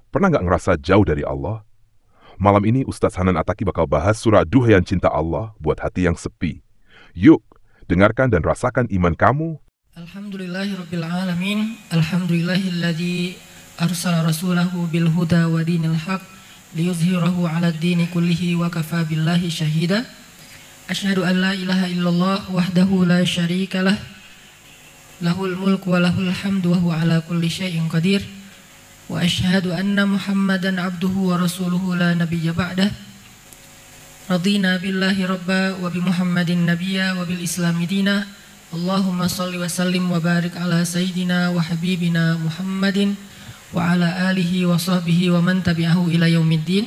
Pernah nggak ngerasa jauh dari Allah? Malam ini Ustadz Hanan Ataki bakal bahas surah Duhaian Cinta Allah buat hati yang sepi. Yuk, dengarkan dan rasakan iman kamu. Alhamdulillahirrabbilalamin. Alhamdulillahilladzi arsala rasulahu bil huda wa dinil haq liyuzhirahu ala dini kullihi wa kafa billahi syahida. Asyhadu an la ilaha illallah wahdahu la syarika lah. Lahul mulku wa lahul hamdu wa huwa ala kulli syai'in qadir. Wa asyhadu anna Muhammadan abduhu wa rasuluhu la nabiyya ba'dah. Radina billahi rabba wa bi Muhammadin nabiyya wa bil islami dina. Allahumma salli wa sallim wa barik ala sayyidina wa habibina Muhammadin wa ala alihi wa sahbihi wa man tabi'ahu ila yaumiddin.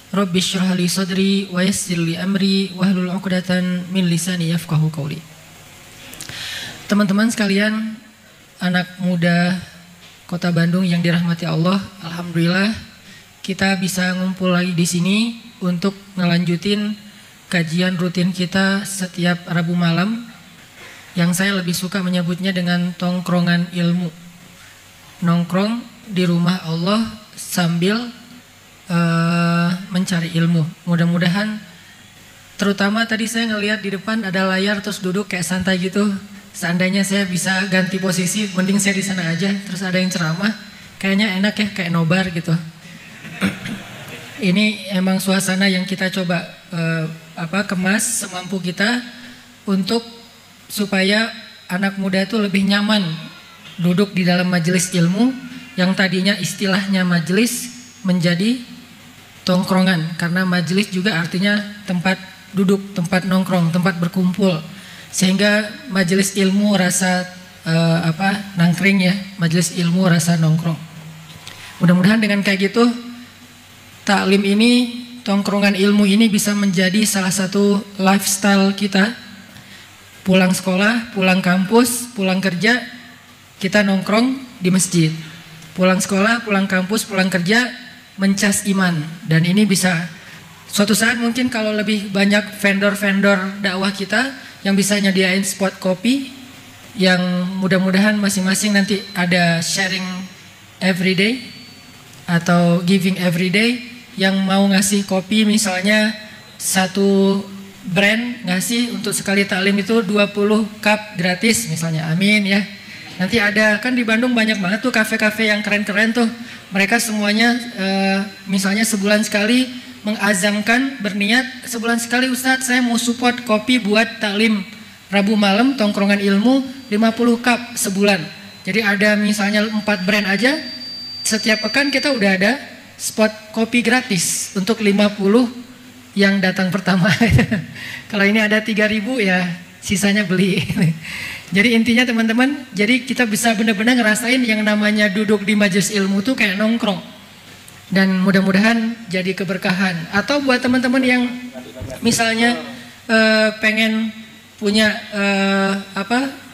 Rabbi syrah li sadri wa yassir li amri wahlul 'uqdatan min lisani yafqahu qawli. Teman-teman sekalian, anak muda Kota Bandung yang dirahmati Allah, alhamdulillah kita bisa ngumpul lagi di sini untuk ngelanjutin kajian rutin kita setiap Rabu malam, yang saya lebih suka menyebutnya dengan tongkrongan ilmu. Nongkrong di rumah Allah sambil mencari ilmu. Mudah-mudahan, terutama tadi saya ngelihat di depan ada layar terus duduk kayak santai gitu. Seandainya saya bisa ganti posisi, mending saya di sana aja. Terus ada yang ceramah, kayaknya enak ya, kayak nobar gitu. Ini emang suasana yang kita coba kemas semampu kita untuk supaya anak muda itu lebih nyaman duduk di dalam majelis ilmu yang tadinya istilahnya majelis menjadi tongkrongan, karena majelis juga artinya tempat duduk, tempat nongkrong, tempat berkumpul, sehingga majelis ilmu rasa nangkring ya, majelis ilmu rasa nongkrong. Mudah-mudahan dengan kayak gitu taklim ini, tongkrongan ilmu ini bisa menjadi salah satu lifestyle kita. Pulang sekolah, pulang kampus, pulang kerja, kita nongkrong di masjid. Pulang sekolah, pulang kampus, pulang kerja, mencas iman. Dan ini bisa suatu saat mungkin kalau lebih banyak vendor-vendor dakwah kita yang bisa nyediain spot kopi, yang mudah-mudahan masing-masing nanti ada sharing everyday atau giving everyday, yang mau ngasih kopi misalnya satu brand ngasih untuk sekali taklim itu 20 cup gratis misalnya, amin ya. Nanti ada, kan di Bandung banyak banget tuh kafe-kafe yang keren-keren tuh, mereka semuanya misalnya sebulan sekali mengazamkan, berniat sebulan sekali Ustadz saya mau support kopi buat taklim Rabu malam tongkrongan ilmu 50 cup sebulan. Jadi ada misalnya 4 brand aja, setiap pekan kita udah ada spot kopi gratis untuk 50 yang datang pertama. Kalau ini ada 3.000 ya sisanya beli. Jadi intinya teman-teman, jadi kita bisa benar-benar ngerasain yang namanya duduk di majelis ilmu tuh kayak nongkrong. Dan mudah-mudahan jadi keberkahan. Atau buat teman-teman yang misalnya pengen punya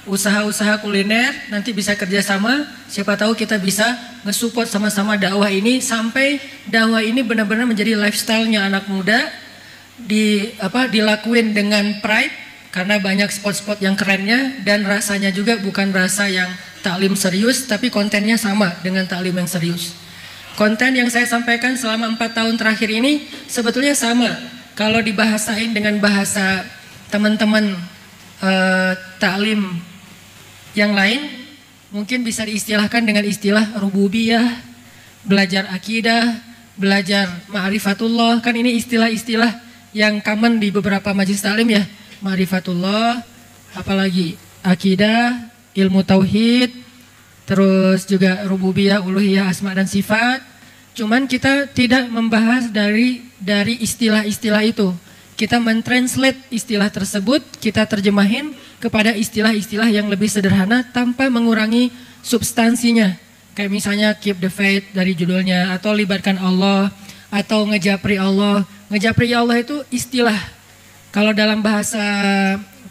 usaha-usaha kuliner, nanti bisa kerjasama. Siapa tahu kita bisa nge-support sama-sama dakwah ini sampai dakwah ini benar-benar menjadi lifestyle-nya anak muda, dilakuin dengan pride karena banyak spot-spot yang kerennya, dan rasanya juga bukan rasa yang taklim serius, tapi kontennya sama dengan taklim yang serius. Konten yang saya sampaikan selama 4 tahun terakhir ini sebetulnya sama. Kalau dibahasain dengan bahasa teman-teman taklim yang lain, mungkin bisa diistilahkan dengan istilah rububiyah, belajar akidah, belajar ma'rifatullah. Kan ini istilah-istilah yang common di beberapa majelis taklim ya. Ma'rifatullah, apalagi akidah, ilmu tauhid, terus juga rububiyah, uluhiyah, asma dan sifat. Cuman kita tidak membahas dari istilah-istilah itu. Kita mentranslate istilah tersebut, kita terjemahin kepada istilah-istilah yang lebih sederhana tanpa mengurangi substansinya. Kayak misalnya keep the faith dari judulnya, atau libatkan Allah, atau ngejapri Allah. Ngejapri Allah itu istilah. Kalau dalam bahasa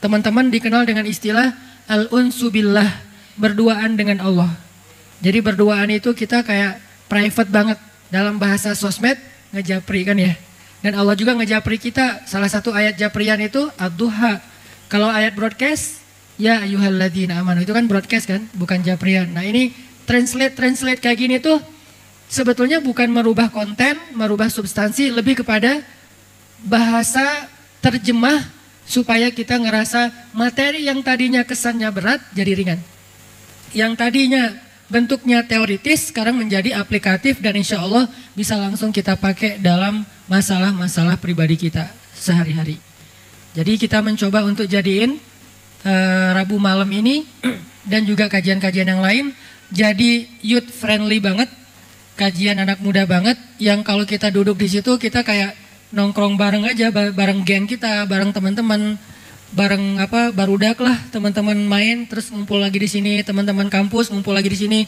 teman-teman dikenal dengan istilah al-unsu billah, berduaan dengan Allah. Jadi berduaan itu kita kayak private banget. Dalam bahasa sosmed ngejapri kan ya. Dan Allah juga ngejapri kita. Salah satu ayat japrian itu ad-duha. Kalau ayat broadcast, ya ayyuhalladzina amanu, itu kan broadcast kan, bukan japrian. Nah ini translate kayak gini tuh sebetulnya bukan merubah konten, merubah substansi, lebih kepada bahasa terjemah supaya kita ngerasa materi yang tadinya kesannya berat jadi ringan. Yang tadinya bentuknya teoritis sekarang menjadi aplikatif dan insya Allah bisa langsung kita pakai dalam masalah-masalah pribadi kita sehari-hari. Jadi kita mencoba untuk jadiin Rabu malam ini dan juga kajian-kajian yang lain jadi youth friendly banget, kajian anak muda banget, yang kalau kita duduk di situ kita kayak nongkrong bareng aja, bareng geng kita, bareng teman-teman, bareng barudak lah, teman-teman main terus ngumpul lagi di sini, teman-teman kampus ngumpul lagi di sini.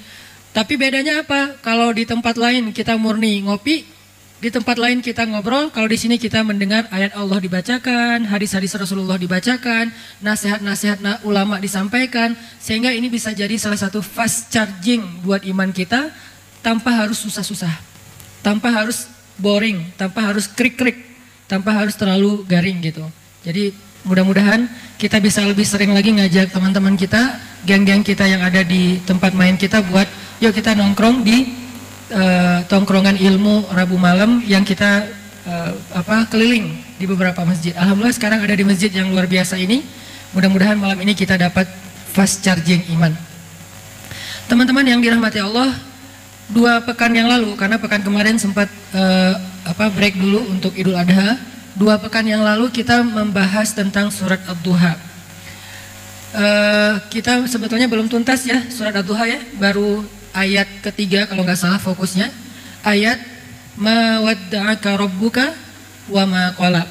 Tapi bedanya apa? Kalau di tempat lain kita murni ngopi, di tempat lain kita ngobrol, kalau di sini kita mendengar ayat Allah dibacakan, hadis-hadis Rasulullah dibacakan, nasihat-nasihat ulama disampaikan, sehingga ini bisa jadi salah satu fast charging buat iman kita tanpa harus susah-susah, tanpa harus boring, tanpa harus krik-krik, tanpa harus terlalu garing gitu. Jadi mudah-mudahan kita bisa lebih sering lagi ngajak teman-teman kita, geng-geng kita yang ada di tempat main kita buat yuk kita nongkrong di tongkrongan ilmu Rabu malam yang kita keliling di beberapa masjid. Alhamdulillah sekarang ada di masjid yang luar biasa ini. Mudah-mudahan malam ini kita dapat fast charging iman. Teman-teman yang dirahmati Allah, 2 pekan yang lalu, karena pekan kemarin sempat break dulu untuk Idul Adha, 2 pekan yang lalu kita membahas tentang surat Ad-Duha. Kita sebetulnya belum tuntas ya surat Ad-Duha ya, baru ayat ketiga kalau nggak salah fokusnya, ayat ma wadda'aka rabbuka wa ma qala.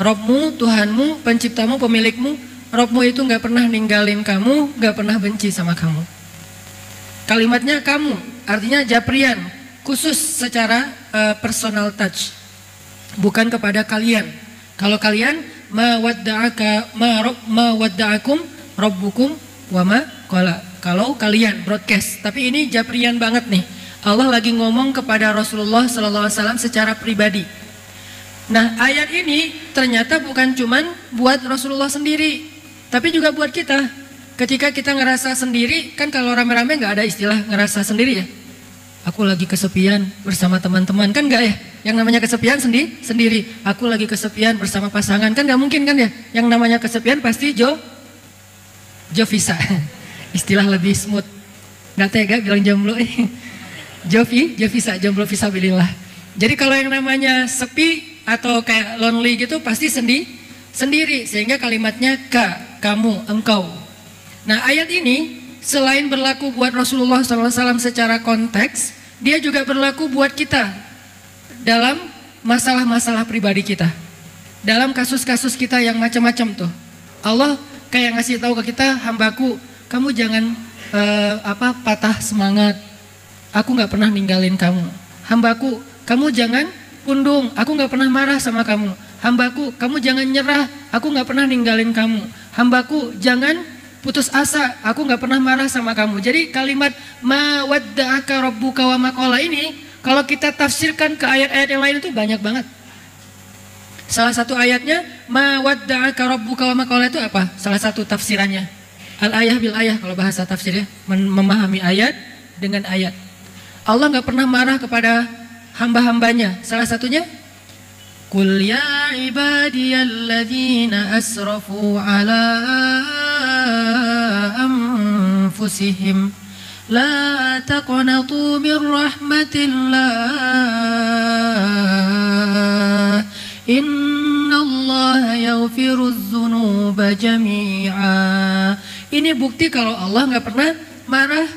Rabbmu, Tuhanmu, penciptamu, pemilikmu, Rabbmu itu nggak pernah ninggalin kamu, nggak pernah benci sama kamu. Kalimatnya kamu, artinya japrian, khusus secara personal touch, bukan kepada kalian. Kalau kalian ma wadda'akum rabbukum wa ma qala. Kalau kalian broadcast, tapi ini japrian banget nih. Allah lagi ngomong kepada Rasulullah SAW secara pribadi. Nah ayat ini ternyata bukan cuman buat Rasulullah sendiri, tapi juga buat kita. Ketika kita ngerasa sendiri, kan kalau rame-rame nggak ada istilah ngerasa sendiri ya. Aku lagi kesepian bersama teman-teman, kan nggak ya? Yang namanya kesepian sendiri. Aku lagi kesepian bersama pasangan, kan nggak mungkin kan ya? Yang namanya kesepian pasti Jo visa. Istilah lebih smooth, nggak tega bilang jomblo. Jo visa, jomblo visabilillah. Jadi kalau yang namanya sepi atau kayak lonely gitu pasti sendiri, sehingga kalimatnya kamu, engkau. Nah ayat ini selain berlaku buat Rasulullah SAW secara konteks, dia juga berlaku buat kita dalam masalah-masalah pribadi kita, dalam kasus-kasus kita yang macam-macam tuh. Allah kayak ngasih tahu ke kita, hambaku, kamu jangan patah semangat. Aku nggak pernah ninggalin kamu. Hambaku, kamu jangan pundung. Aku nggak pernah marah sama kamu. Hambaku, kamu jangan nyerah. Aku nggak pernah ninggalin kamu. Hambaku, jangan putus asa. Aku nggak pernah marah sama kamu. Jadi kalimat ma wadda'aka rabbuka wa ma qala ini, kalau kita tafsirkan ke ayat-ayat yang lain itu banyak banget. Salah satu ayatnya ma wadda'aka rabbuka wa ma qala itu apa? Salah satu tafsirannya al-ayah bil ayah kalau bahasa tafsir ya, memahami ayat dengan ayat. Allah nggak pernah marah kepada hamba-hambanya. Salah satunya, Qul ya ibadiyalladzina asrafu ala anfusihim la taqnatu min rahmatillah innallaha yaghfirudz dzunuba jami'a. Ini bukti kalau Allah nggak pernah marah.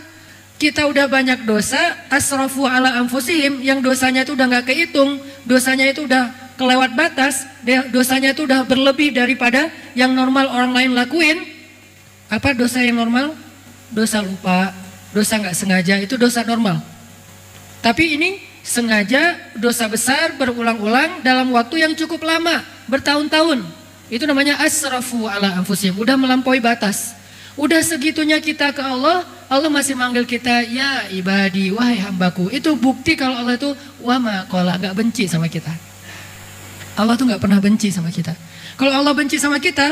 Kita udah banyak dosa, asrafu ala anfusihim, yang dosanya itu udah nggak kehitung, dosanya itu udah kelewat batas, dosanya itu udah berlebih daripada yang normal orang lain lakuin. Apa dosa yang normal? Dosa lupa, dosa nggak sengaja, itu dosa normal. Tapi ini sengaja, dosa besar berulang-ulang dalam waktu yang cukup lama, bertahun-tahun. Itu namanya asrafu ala anfusihim, udah melampaui batas. Udah segitunya kita ke Allah, Allah masih manggil kita ya ibadi, wahai hambaku. Itu bukti kalau Allah itu wama qala, gak benci sama kita. Allah tuh gak pernah benci sama kita. Kalau Allah benci sama kita,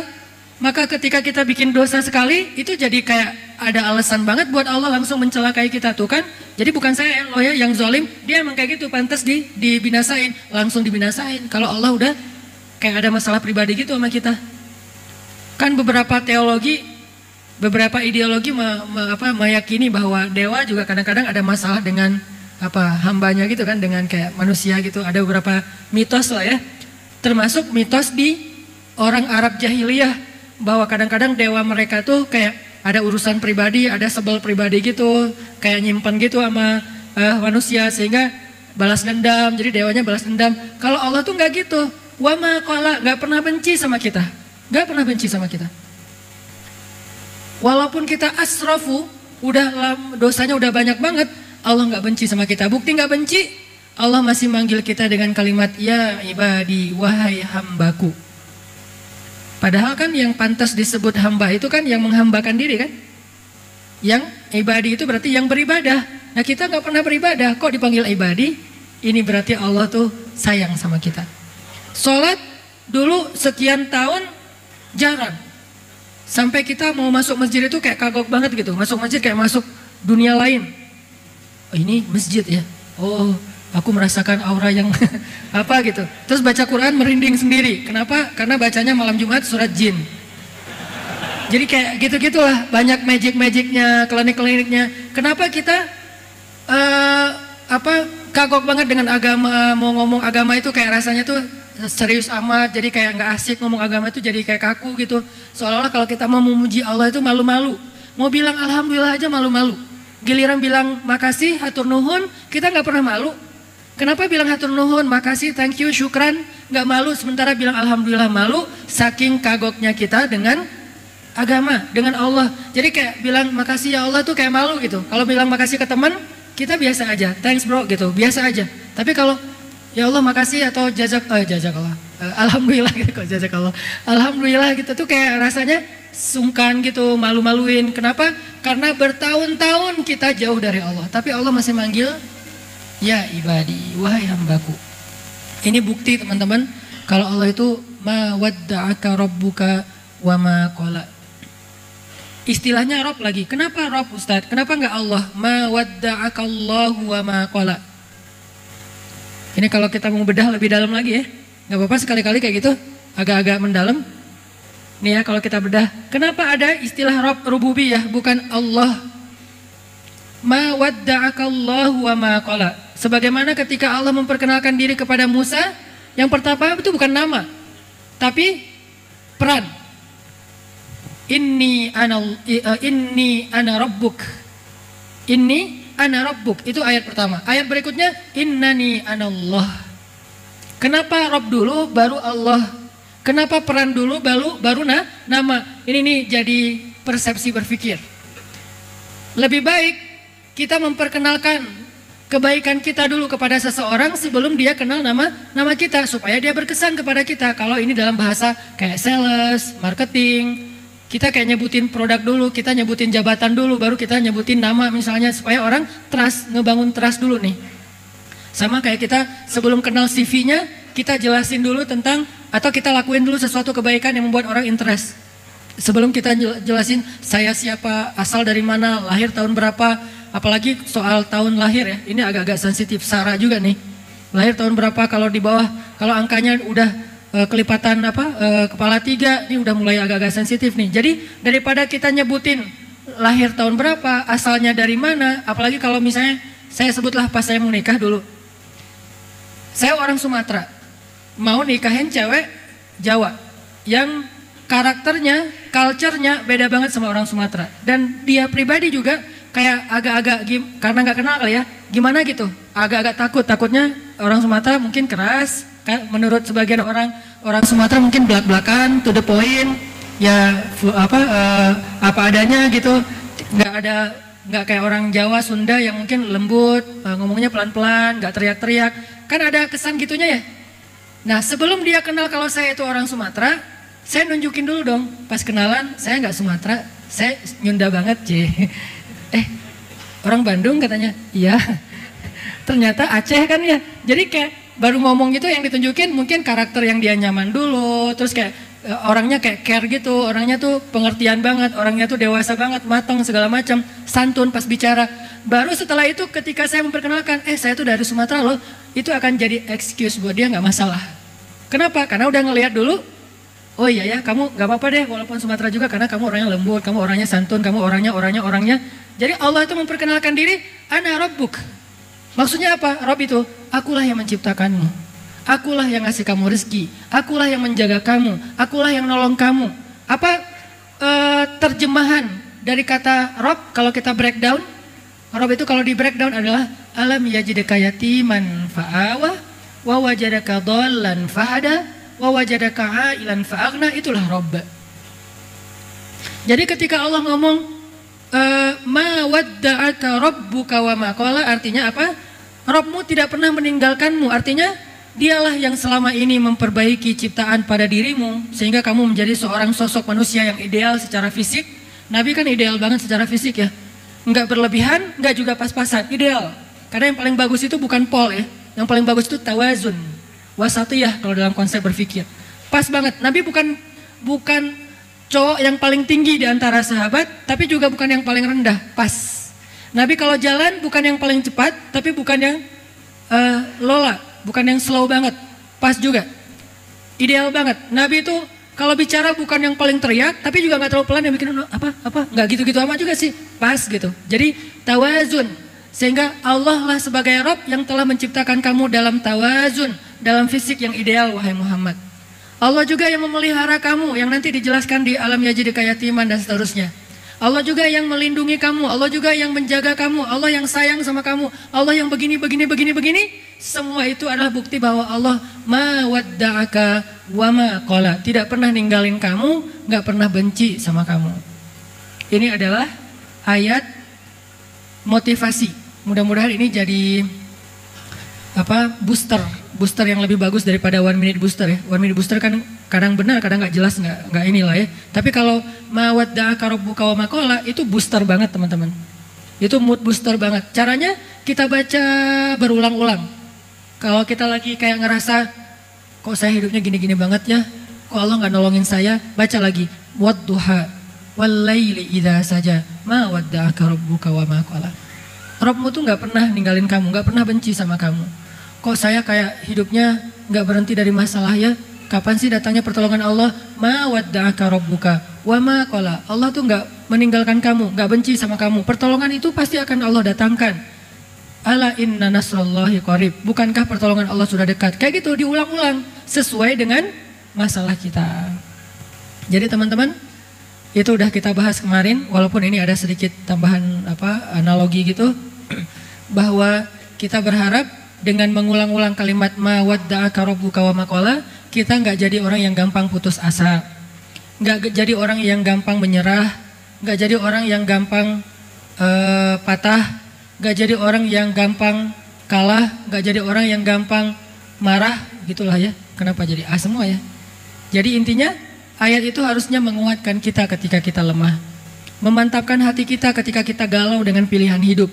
maka ketika kita bikin dosa sekali, itu jadi kayak ada alasan banget buat Allah langsung mencelakai kita tuh kan. Jadi bukan saya loh ya yang zalim, dia emang kayak gitu, pantas dibinasain, langsung dibinasain. Kalau Allah udah kayak ada masalah pribadi gitu sama kita. Kan beberapa teologi, beberapa ideologi meyakini bahwa dewa juga kadang-kadang ada masalah dengan hambanya gitu kan, dengan kayak manusia gitu. Ada beberapa mitos lah ya, termasuk mitos di orang Arab jahiliyah bahwa kadang-kadang dewa mereka tuh kayak ada urusan pribadi, ada sebel pribadi gitu, kayak nyimpen gitu sama manusia sehingga balas dendam. Jadi dewanya balas dendam. Kalau Allah tuh nggak gitu, wa ma qala, nggak pernah benci sama kita, nggak pernah benci sama kita. Walaupun kita asrafu, dosanya udah banyak banget, Allah nggak benci sama kita. Bukti nggak benci, Allah masih manggil kita dengan kalimat ya ibadi, wahai hambaku. Padahal kan yang pantas disebut hamba itu kan yang menghambakan diri kan. Yang ibadi itu berarti yang beribadah. Nah kita nggak pernah beribadah, kok dipanggil ibadi? Ini berarti Allah tuh sayang sama kita. Sholat dulu sekian tahun jarang. Sampai kita mau masuk masjid itu kayak kagok banget gitu. Masuk masjid kayak masuk dunia lain. Oh, ini masjid ya. Oh, aku merasakan aura yang apa gitu. Terus baca Quran merinding sendiri. Kenapa? Karena bacanya malam Jumat surat jin. Jadi kayak gitu-gitulah. Banyak magic-magicnya, klinik-kliniknya. Kenapa kita kagok banget dengan agama. Mau ngomong agama itu kayak rasanya tuh serius amat. Jadi kayak nggak asik ngomong agama itu, jadi kayak kaku gitu. Seolah-olah kalau kita mau memuji Allah itu malu-malu. Mau bilang alhamdulillah aja malu-malu. Giliran bilang makasih, hatur nuhun, kita nggak pernah malu. Kenapa bilang hatur nuhun, makasih, thank you, syukran, nggak malu, sementara bilang alhamdulillah malu, saking kagoknya kita dengan agama, dengan Allah. Jadi kayak bilang makasih ya Allah tuh kayak malu gitu. Kalau bilang makasih ke teman, kita biasa aja, thanks bro gitu, biasa aja. Tapi kalau ya Allah makasih atau jazakallah, alhamdulillah gitu kok jazakallah, alhamdulillah gitu tuh kayak rasanya sungkan gitu, malu-maluin. Kenapa? Karena bertahun-tahun kita jauh dari Allah, tapi Allah masih manggil ya ibadi, wahai hambaku. Ini bukti teman-teman kalau Allah itu ma wadda'aka rabbuka wa ma qala. Istilahnya Rob lagi. Kenapa Rob Ustadz? Kenapa enggak Allah? Ma wadda'aka Allahu wa ma qala. Ini kalau kita mau bedah lebih dalam lagi ya. Enggak apa-apa sekali-kali kayak gitu, agak-agak mendalam. Nih ya kalau kita bedah, kenapa ada istilah Rob rububiyah bukan Allah? Ma wadda'aka Allahu wa ma qala. Sebagaimana ketika Allah memperkenalkan diri kepada Musa, yang pertama itu bukan nama, tapi peran. Inni ana rabbuk. Inni ana rabbuk. Itu ayat pertama. Ayat berikutnya innani anallah. Kenapa Rabb dulu baru Allah? Kenapa peran dulu baru nama? Ini nih jadi persepsi berpikir. Lebih baik kita memperkenalkan kebaikan kita dulu kepada seseorang sebelum dia kenal nama kita, supaya dia berkesan kepada kita. Kalau ini dalam bahasa kayak sales, marketing, kita kayak nyebutin produk dulu, kita nyebutin jabatan dulu, baru kita nyebutin nama misalnya, supaya orang trust, ngebangun trust dulu nih. Sama kayak kita sebelum kenal CV-nya, kita jelasin dulu tentang, atau kita lakuin dulu sesuatu kebaikan yang membuat orang interest. Sebelum kita jelasin saya siapa, asal dari mana, lahir tahun berapa, apalagi soal tahun lahir ya, ini agak-agak sensitif. Sarah juga nih, lahir tahun berapa, kalau di bawah, kalau angkanya udah kelipatan kepala 3, ini udah mulai agak-agak sensitif nih. Jadi daripada kita nyebutin lahir tahun berapa, asalnya dari mana, apalagi kalau misalnya saya sebutlah pas saya mau nikah dulu, saya orang Sumatera, mau nikahin cewek Jawa yang karakternya, culture-nya beda banget sama orang Sumatera, dan dia pribadi juga kayak agak-agak karena nggak kenal kali ya, gimana gitu, agak-agak takutnya orang Sumatera mungkin keras kan, menurut sebagian orang Sumatera mungkin belak-belakan, to the point, ya apa adanya gitu, nggak kayak orang Jawa Sunda yang mungkin lembut, ngomongnya pelan-pelan, nggak teriak-teriak, kan ada kesan gitunya ya. Nah sebelum dia kenal kalau saya itu orang Sumatera, saya nunjukin dulu dong, pas kenalan saya nggak Sumatera, saya Nyunda banget orang Bandung katanya, iya. Ternyata Aceh kan ya. Jadi kayak baru ngomong gitu yang ditunjukin mungkin karakter yang dia nyaman dulu. Terus kayak orangnya kayak care gitu, orangnya tuh pengertian banget, orangnya tuh dewasa banget, matang segala macam, santun pas bicara. Baru setelah itu ketika saya memperkenalkan, saya tuh dari Sumatera loh, itu akan jadi excuse buat dia, nggak masalah. Kenapa? Karena udah ngelihat dulu, oh iya ya, kamu nggak apa-apa deh walaupun Sumatera juga karena kamu orangnya lembut, kamu orangnya santun, kamu orangnya. Jadi Allah itu memperkenalkan diri, ana rabbuk. Maksudnya apa? Rabb itu, akulah yang menciptakanmu. Akulah yang ngasih kamu rezeki. Akulah yang menjaga kamu. Akulah yang nolong kamu. Apa terjemahan dari kata Rabb kalau kita breakdown? Rabb itu kalau di breakdown adalah alam yajidaka yatiman fa'awa wa wajadaka dhallan fahada wa wajadaka ailan fa'aghna, itulah Rabb. Jadi ketika Allah ngomong ma wadda'aka rabbuka wa ma qala, artinya apa? Rabbmu tidak pernah meninggalkanmu, artinya dialah yang selama ini memperbaiki ciptaan pada dirimu sehingga kamu menjadi seorang sosok manusia yang ideal secara fisik. Nabi kan ideal banget secara fisik ya, nggak berlebihan, nggak juga pas-pasan, ideal. Karena yang paling bagus itu bukan pol ya, yang paling bagus itu tawazun, wasatiyah kalau dalam konsep berpikir. Pas banget. Nabi bukan cowok yang paling tinggi di antara sahabat, tapi juga bukan yang paling rendah, pas. Nabi kalau jalan bukan yang paling cepat, tapi bukan yang lola, bukan yang slow banget, pas juga, ideal banget. Nabi itu kalau bicara bukan yang paling teriak, tapi juga nggak terlalu pelan yang bikin apa, nggak gitu-gitu amat juga sih, pas gitu. Jadi tawazun, sehingga Allah lah sebagai Rabb yang telah menciptakan kamu dalam tawazun, dalam fisik yang ideal, wahai Muhammad. Allah juga yang memelihara kamu, yang nanti dijelaskan di alam yajidaka yatiman dan seterusnya. Allah juga yang melindungi kamu, Allah juga yang menjaga kamu, Allah yang sayang sama kamu, Allah yang begini. Semua itu adalah bukti bahwa Allah ma wadda'aka wa ma qala, tidak pernah ninggalin kamu, nggak pernah benci sama kamu. Ini adalah ayat motivasi. Mudah-mudahan ini jadi booster yang lebih bagus daripada 1 minute booster ya. 1 minute booster kan kadang benar, kadang nggak jelas, nggak inilah ya. Tapi kalau ma wadda'aka rabbuka wa ma qala itu booster banget teman-teman. Itu mood booster banget. Caranya kita baca berulang-ulang. Kalau kita lagi kayak ngerasa kok saya hidupnya gini-gini banget ya, kok Allah nggak nolongin saya, baca lagi wadduha wal laili idza saja ma wadda'aka rabbuka wa ma qala. Rabbmu tuh nggak pernah ninggalin kamu, nggak pernah benci sama kamu. Kok saya kayak hidupnya nggak berhenti dari masalah ya? Kapan sih datangnya pertolongan Allah? Ma wadda'aka rabbuka wa ma qala. Allah tuh nggak meninggalkan kamu, nggak benci sama kamu. Pertolongan itu pasti akan Allah datangkan. Ala inna nasrallahi qarib. Bukankah pertolongan Allah sudah dekat? Kayak gitu diulang-ulang sesuai dengan masalah kita. Jadi teman-teman, itu udah kita bahas kemarin, walaupun ini ada sedikit tambahan analogi gitu, bahwa kita berharap dengan mengulang-ulang kalimat ma wadda'aka rabbuka wa ma qala, kita nggak jadi orang yang gampang putus asa, nggak jadi orang yang gampang menyerah, nggak jadi orang yang gampang patah, nggak jadi orang yang gampang kalah, nggak jadi orang yang gampang marah, gitulah ya. Kenapa jadi semua ya? Jadi intinya ayat itu harusnya menguatkan kita ketika kita lemah, memantapkan hati kita ketika kita galau dengan pilihan hidup,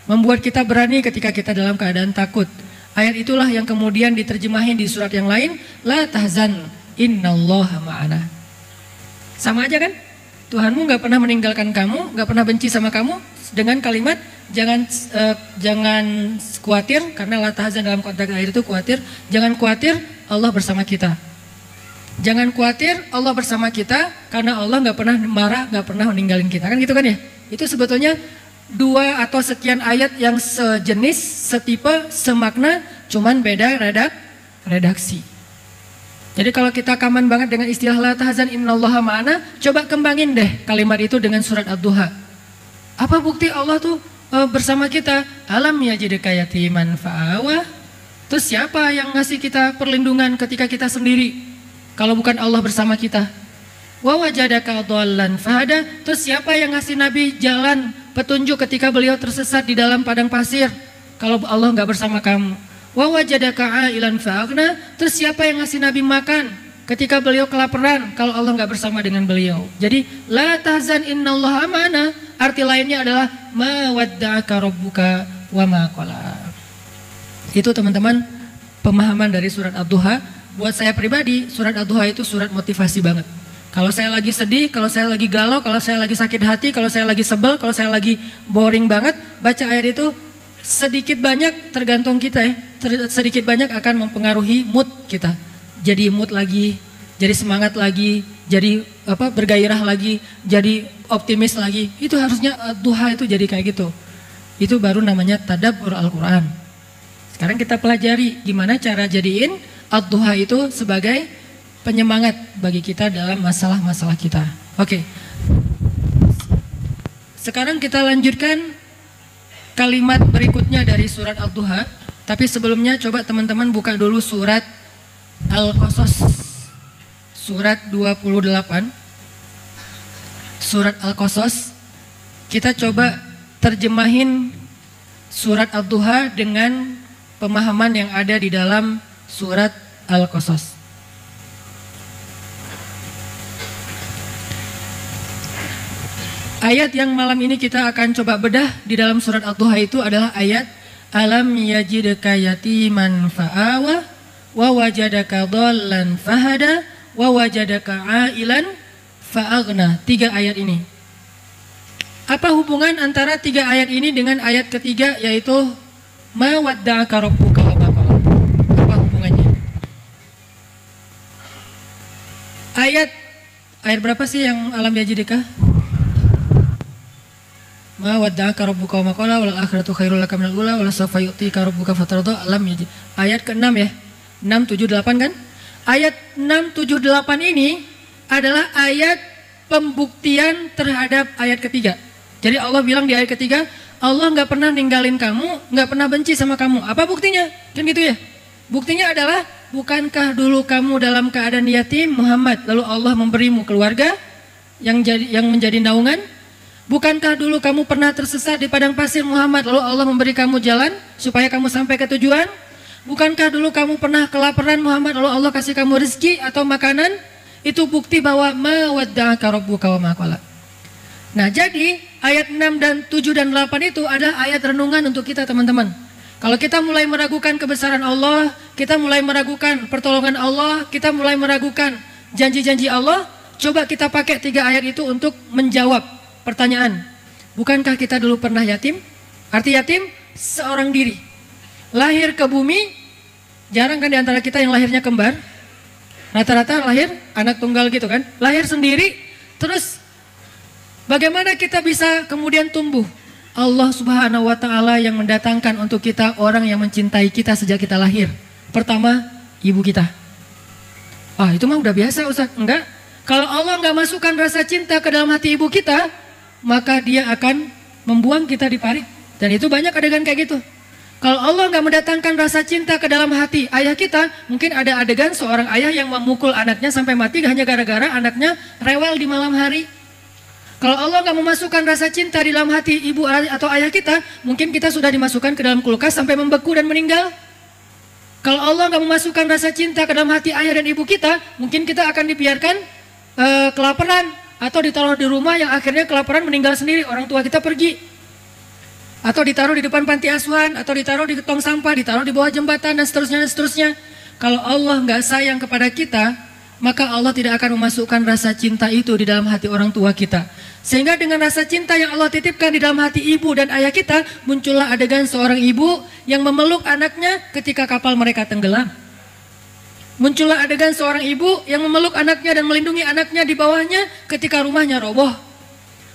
membuat kita berani ketika kita dalam keadaan takut. Ayat itulah yang kemudian diterjemahin di surat yang lain, la tahzan innallaha ma'ana. Sama aja kan? Tuhanmu gak pernah meninggalkan kamu, gak pernah benci sama kamu, dengan kalimat jangan khawatir, karena la tahzan dalam konteks ayat itu khawatir. Jangan khawatir, Allah bersama kita. Jangan khawatir, Allah bersama kita, karena Allah gak pernah marah, gak pernah meninggalin kita. Kan gitu kan ya? Itu sebetulnya 2 atau sekian ayat yang sejenis, setipe, semakna, cuman beda redaksi. Jadi kalau kita kaman banget dengan istilah la tahzan innallaha ma'ana, coba kembangin deh kalimat itu dengan surat Ad-Duha. Apa bukti Allah tuh bersama kita? Alam yajidaka yatiman fa'awa. Terus siapa yang ngasih kita perlindungan ketika kita sendiri? Kalau bukan Allah bersama kita. Wa wajadaka dhallan fahada. Terus siapa yang ngasih Nabi jalan petunjuk ketika beliau tersesat di dalam padang pasir? Kalau Allah nggak bersama kamu. Wa wajadaka ailan fa'aghna. Terus siapa yang ngasih Nabi makan ketika beliau kelaparan? Kalau Allah nggak bersama dengan beliau. Jadi la tahzan innallaha ma'ana, arti lainnya adalah ma wadda'aka rabbuka wa ma qala. Itu teman-teman pemahaman dari surat Ad-Duha. buat saya pribadi, surat Ad-Duha itu surat motivasi banget. Kalau saya lagi sedih, kalau saya lagi galau, kalau saya lagi sakit hati, kalau saya lagi sebel, kalau saya lagi boring banget, baca ayat itu sedikit banyak tergantung kita ya. Sedikit banyak akan mempengaruhi mood kita. Jadi mood lagi, jadi semangat lagi, jadi bergairah lagi, jadi optimis lagi. Itu harusnya Ad-Duha itu jadi kayak gitu. Itu baru namanya tadabbur Al-Quran. Sekarang kita pelajari gimana cara jadiin Ad-Duha itu sebagai penyemangat bagi kita dalam masalah-masalah kita. Oke. Sekarang kita lanjutkan kalimat berikutnya dari surat Ad-Duha. Tapi sebelumnya coba teman-teman buka dulu surat Al-Qasas. Surat 28. Surat Al-Qasas. Kita coba terjemahin surat Ad-Duha dengan pemahaman yang ada di dalam surat Al-Qasas. Ayat yang malam ini kita akan coba bedah di dalam surat Ad-Duha itu adalah ayat Alam yajidka yatiman fa'awa wa wajadaka dhallan fahada wa wajadaka ailan fa'aghna. 3 ayat ini. Apa hubungan antara 3 ayat ini dengan ayat ketiga yaitu ma wadda'aka rabbuka wa ma qala? Apa hubungannya? Ayat berapa sih yang alam yajidka? Ma wadda'aka rabbuka wa ma qala wal akhiratu khairul laka minal ula wa sawfa yu'tika rabbuka fatarda. Alam yajid. Ayat ke-6 ya. 6 7 8 kan? Ayat 6 7 8 ini adalah ayat pembuktian terhadap ayat ketiga. Jadi Allah bilang di ayat ketiga, Allah nggak pernah ninggalin kamu, nggak pernah benci sama kamu. Apa buktinya? Kan gitu ya. Buktinya adalah, bukankah dulu kamu dalam keadaan yatim Muhammad, lalu Allah memberimu keluarga yang menjadi naungan? Bukankah dulu kamu pernah tersesat di padang pasir Muhammad, lalu Allah memberi kamu jalan supaya kamu sampai ke tujuan? Bukankah dulu kamu pernah kelaparan Muhammad, lalu Allah kasih kamu rezeki atau makanan? Itu bukti bahwa ma wadda'aka rabbuka wa ma qala. Nah, jadi ayat 6 dan 7 dan 8 itu adalah ayat renungan untuk kita teman-teman. Kalau kita mulai meragukan kebesaran Allah, kita mulai meragukan pertolongan Allah, kita mulai meragukan janji-janji Allah, coba kita pakai 3 ayat itu untuk menjawab pertanyaan. Bukankah kita dulu pernah yatim? Arti yatim, seorang diri. Lahir ke bumi, jarang kan di antara kita yang lahirnya kembar. Rata-rata lahir anak tunggal gitu kan. Lahir sendiri, terus bagaimana kita bisa kemudian tumbuh? Allah Subhanahu wa Ta'ala yang mendatangkan untuk kita orang yang mencintai kita sejak kita lahir. Pertama, ibu kita. Ah, itu mah udah biasa Ustaz. Enggak. Kalau Allah nggak masukkan rasa cinta ke dalam hati ibu kita, maka dia akan membuang kita di parit. Dan itu banyak adegan kayak gitu. Kalau Allah nggak mendatangkan rasa cinta ke dalam hati ayah kita, mungkin ada adegan seorang ayah yang memukul anaknya sampai mati hanya gara-gara anaknya rewel di malam hari. Kalau Allah nggak memasukkan rasa cinta di dalam hati ibu atau ayah kita, mungkin kita sudah dimasukkan ke dalam kulkas sampai membeku dan meninggal. Kalau Allah nggak memasukkan rasa cinta ke dalam hati ayah dan ibu kita, mungkin kita akan dibiarkan kelaparan atau ditaruh di rumah yang akhirnya kelaparan meninggal sendiri, orang tua kita pergi. Atau ditaruh di depan panti asuhan, atau ditaruh di tong sampah, ditaruh di bawah jembatan, dan seterusnya, dan seterusnya. Kalau Allah nggak sayang kepada kita, maka Allah tidak akan memasukkan rasa cinta itu di dalam hati orang tua kita. Sehingga dengan rasa cinta yang Allah titipkan di dalam hati ibu dan ayah kita, muncullah adegan seorang ibu yang memeluk anaknya ketika kapal mereka tenggelam. Muncullah adegan seorang ibu yang memeluk anaknya dan melindungi anaknya di bawahnya ketika rumahnya roboh.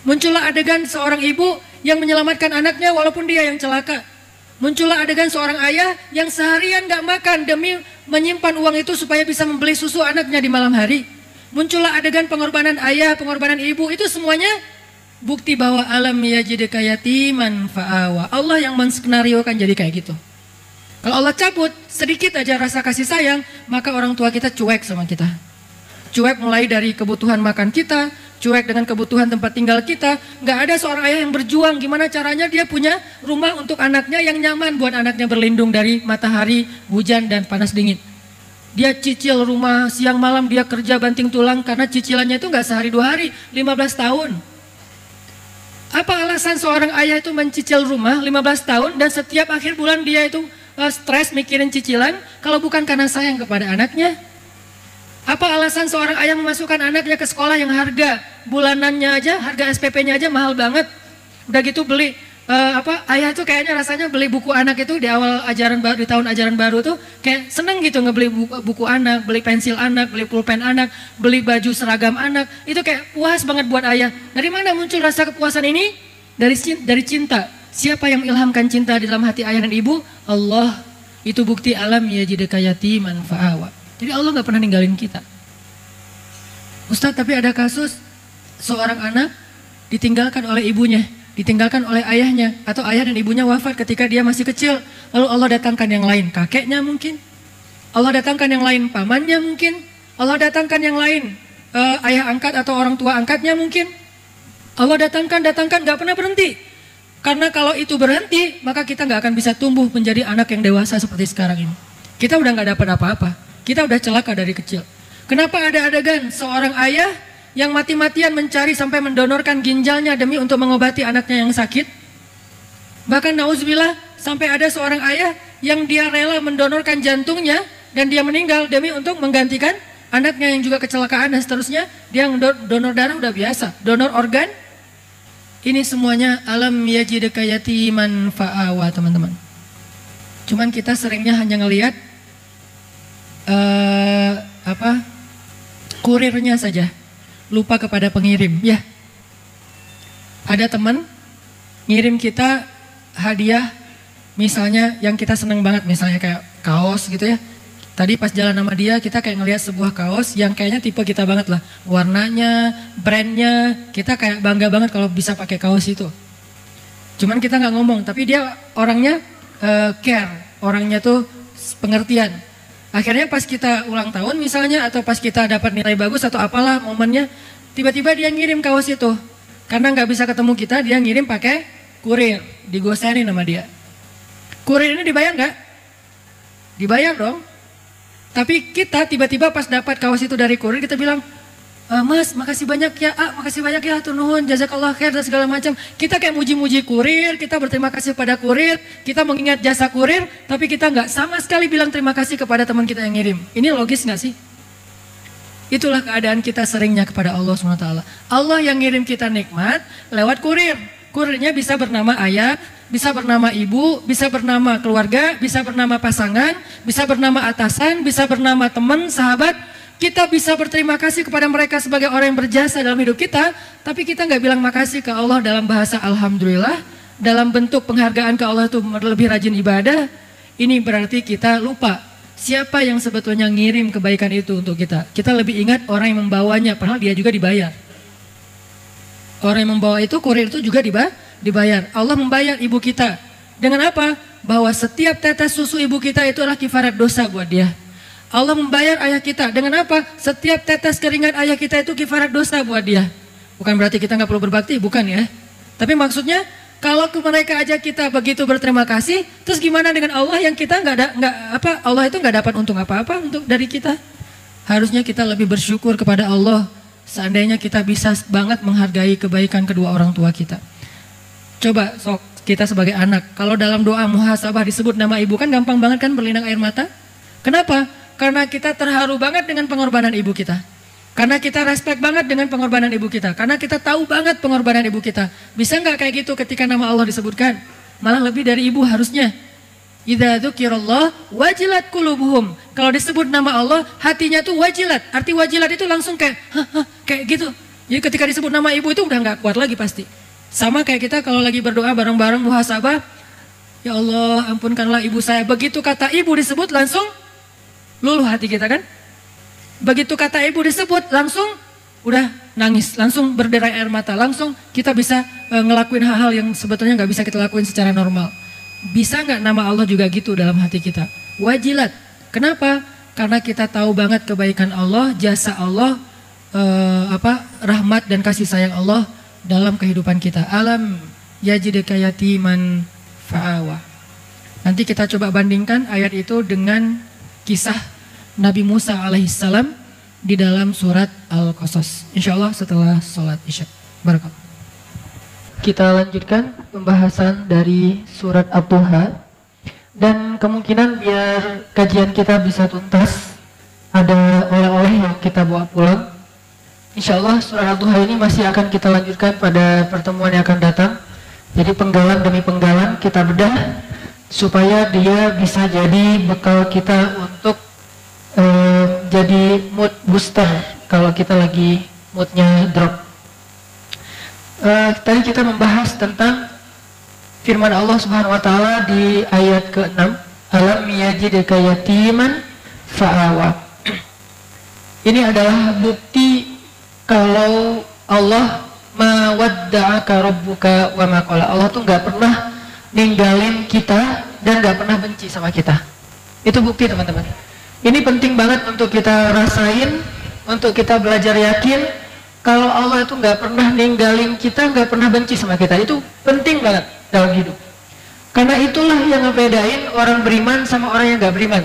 Muncullah adegan seorang ibu yang menyelamatkan anaknya walaupun dia yang celaka. Muncullah adegan seorang ayah yang seharian gak makan demi menyimpan uang itu supaya bisa membeli susu anaknya di malam hari. Muncullah adegan pengorbanan ayah, pengorbanan ibu. Itu semuanya bukti bahwa alam yajidka yatiman fa'awa. Allah yang menskenariokan jadi kayak gitu. Kalau Allah cabut sedikit aja rasa kasih sayang, maka orang tua kita cuek sama kita. Cuek mulai dari kebutuhan makan kita, cuek dengan kebutuhan tempat tinggal kita. Gak ada seorang ayah yang berjuang gimana caranya dia punya rumah untuk anaknya yang nyaman buat anaknya berlindung dari matahari, hujan, dan panas dingin. Dia cicil rumah siang malam, dia kerja banting tulang karena cicilannya itu gak sehari 2 hari, 15 tahun. Apa alasan seorang ayah itu mencicil rumah 15 tahun dan setiap akhir bulan dia itu stres mikirin cicilan? Kalau bukan karena sayang kepada anaknya, Apa alasan seorang ayah memasukkan anaknya ke sekolah yang harga bulanannya aja, harga SPP-nya aja mahal banget. Udah gitu beli ayah tuh kayaknya rasanya beli buku anak itu di awal ajaran baru, di tahun ajaran baru tuh kayak seneng gitu ngebeli buku anak, beli pensil anak, beli pulpen anak, beli baju seragam anak. Itu kayak puas banget buat ayah. Dari mana muncul rasa kepuasan ini? Dari cinta. Siapa yang ilhamkan cinta di dalam hati ayah dan ibu? Allah. Itu bukti alam yajidaka yatiman fa'awa. Jadi Allah gak pernah ninggalin kita. Ustadz, tapi ada kasus seorang anak ditinggalkan oleh ibunya, ditinggalkan oleh ayahnya, atau ayah dan ibunya wafat ketika dia masih kecil. Lalu Allah datangkan yang lain, kakeknya mungkin. Allah datangkan yang lain, pamannya mungkin. Allah datangkan yang lain, ayah angkat atau orang tua angkatnya mungkin. Allah datangkan, gak pernah berhenti. Karena kalau itu berhenti, maka kita gak akan bisa tumbuh menjadi anak yang dewasa seperti sekarang ini. Kita udah gak dapat apa-apa. Kita udah celaka dari kecil. Kenapa ada adegan seorang ayah yang mati-matian mencari sampai mendonorkan ginjalnya demi untuk mengobati anaknya yang sakit? Bahkan nauzubillah, sampai ada seorang ayah yang dia rela mendonorkan jantungnya dan dia meninggal demi untuk menggantikan anaknya yang juga kecelakaan dan seterusnya. Dia donor darah udah biasa, donor organ. Ini semuanya alam yajidaka yatiman fa'awa, teman-teman. Cuman kita seringnya hanya ngelihat kurirnya saja, lupa kepada pengirim. Ya, ada teman ngirim kita hadiah, misalnya yang kita seneng banget, misalnya kayak kaos gitu ya. Tadi pas jalan sama dia, kita kayak ngelihat sebuah kaos yang kayaknya tipe kita banget lah, warnanya, brandnya, kita kayak bangga banget kalau bisa pakai kaos itu. Cuman kita nggak ngomong, tapi dia orangnya care, orangnya tuh pengertian. Akhirnya pas kita ulang tahun misalnya, atau pas kita dapat nilai bagus atau apalah momennya, tiba-tiba dia ngirim kaos itu. Karena nggak bisa ketemu kita, dia ngirim pakai kurir, digoserin sama dia. Kurir ini dibayar nggak? Dibayar dong. Tapi kita tiba-tiba pas dapat kaos itu dari kurir, kita bilang, Mas, makasih banyak ya, makasih banyak ya, hatur nuhun, jazakallah khair dan segala macam. Kita kayak muji-muji kurir, kita berterima kasih pada kurir, kita mengingat jasa kurir, tapi kita nggak sama sekali bilang terima kasih kepada teman kita yang ngirim. Ini logis nggak sih? Itulah keadaan kita seringnya kepada Allah SWT. Allah yang ngirim kita nikmat lewat kurir. Kurirnya bisa bernama ayah, bisa bernama ibu, bisa bernama keluarga, bisa bernama pasangan, bisa bernama atasan, bisa bernama teman, sahabat. Kita bisa berterima kasih kepada mereka sebagai orang yang berjasa dalam hidup kita, tapi kita nggak bilang makasih ke Allah dalam bahasa alhamdulillah, dalam bentuk penghargaan ke Allah itu lebih rajin ibadah. Ini berarti kita lupa siapa yang sebetulnya ngirim kebaikan itu untuk kita. Kita lebih ingat orang yang membawanya, padahal dia juga dibayar. Orang yang membawa itu, kurir itu juga dibayar. Allah membayar ibu kita. Dengan apa? Bahwa setiap tetes susu ibu kita itu adalah kifarat dosa buat dia. Allah membayar ayah kita. Dengan apa? Setiap tetes keringat ayah kita itu kifarat dosa buat dia. Bukan berarti kita nggak perlu berbakti, bukan ya. Tapi maksudnya kalau ke mereka aja kita begitu berterima kasih, terus gimana dengan Allah yang kita Allah itu nggak dapat untung apa-apa untuk dari kita. Harusnya kita lebih bersyukur kepada Allah. Seandainya kita bisa banget menghargai kebaikan kedua orang tua kita. Coba sok kita sebagai anak, kalau dalam doa muhasabah disebut nama ibu kan gampang banget kan berlinang air mata. Kenapa? Karena kita terharu banget dengan pengorbanan ibu kita. Karena kita respect banget dengan pengorbanan ibu kita. Karena kita tahu banget pengorbanan ibu kita. Bisa nggak kayak gitu ketika nama Allah disebutkan? Malah lebih dari ibu harusnya. Idza dzukirallah wajilat qulubuhum. Kalau disebut nama Allah, hatinya tuh wajilat. Arti wajilat itu langsung kayak kayak gitu. Jadi ketika disebut nama ibu itu udah nggak kuat lagi pasti. Sama kayak kita kalau lagi berdoa bareng-bareng muhasabah, ya Allah ampunkanlah ibu saya. Begitu kata ibu disebut langsung luluh hati kita kan. Begitu kata ibu disebut langsung udah nangis, langsung berderai air mata, langsung kita bisa ngelakuin hal-hal yang sebetulnya nggak bisa kita lakuin secara normal. Bisa nggak nama Allah juga gitu dalam hati kita? Wajilat. Kenapa? Karena kita tahu banget kebaikan Allah, jasa Allah, rahmat dan kasih sayang Allah dalam kehidupan kita. Alam yajidaka yatiman fa'awa. Nanti kita coba bandingkan ayat itu dengan kisah Nabi Musa alaihissalam di dalam surat Al-Qasas. Insya Allah setelah sholat isya. Barakallah. Kita lanjutkan pembahasan dari surat Ad-Duha. Dan kemungkinan biar kajian kita bisa tuntas, ada oleh-oleh yang kita bawa pulang. Insya Allah surah Al-Duha ini masih akan kita lanjutkan pada pertemuan yang akan datang. Jadi penggalan demi penggalan kita bedah supaya dia bisa jadi bekal kita untuk jadi mood booster kalau kita lagi moodnya drop. Tadi kita membahas tentang firman Allah Subhanahu wa taala di ayat ke-6, alam yajidka yatiman fa'awa. Ini adalah bukti kalau Allah ma wadda'aka rabbuka wa ma qala. Allah tuh nggak pernah ninggalin kita dan nggak pernah benci sama kita. Itu bukti, teman-teman. Ini penting banget untuk kita rasain, untuk kita belajar yakin kalau Allah itu nggak pernah ninggalin kita, nggak pernah benci sama kita. Itu penting banget dalam hidup. Karena itulah yang ngebedain orang beriman sama orang yang nggak beriman.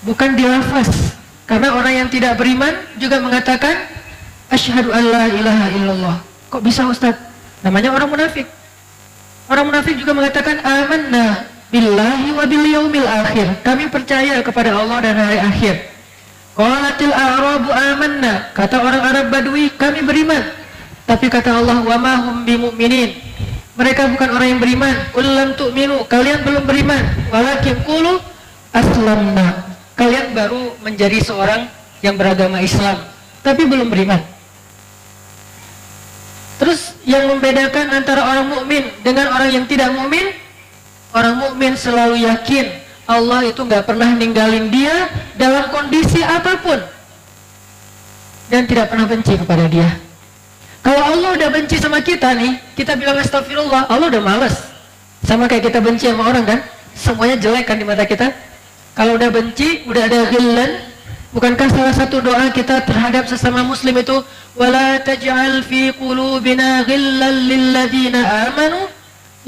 Bukan di lafaz. Karena orang yang tidak beriman juga mengatakan asyhadu an la ilaha illallah. Kok bisa, Ustaz? Namanya orang munafik. Orang munafik juga mengatakan amanna billahi wa bil yaumil akhir. Kami percaya kepada Allah dan hari akhir. Qalatil a'rabu amanna. Kata orang Arab Badui, kami beriman. Tapi kata Allah, wa ma hum bimu'minin. Mereka bukan orang yang beriman. Qul lam tu'minu. Kalian belum beriman. Walakin qulu aslamna. Kalian baru menjadi seorang yang beragama Islam, tapi belum beriman. Terus yang membedakan antara orang mukmin dengan orang yang tidak mukmin, orang mukmin selalu yakin Allah itu nggak pernah ninggalin dia dalam kondisi apapun dan tidak pernah benci kepada dia. Kalau Allah udah benci sama kita nih, kita bilang astagfirullah, Allah udah males. Sama kayak kita benci sama orang kan, semuanya jelek kan di mata kita. Kalau udah benci, udah ada ghillan. Bukankah salah satu doa kita terhadap sesama muslim itu wala taj'al fi qulubina ghillan lil ladzina amanu.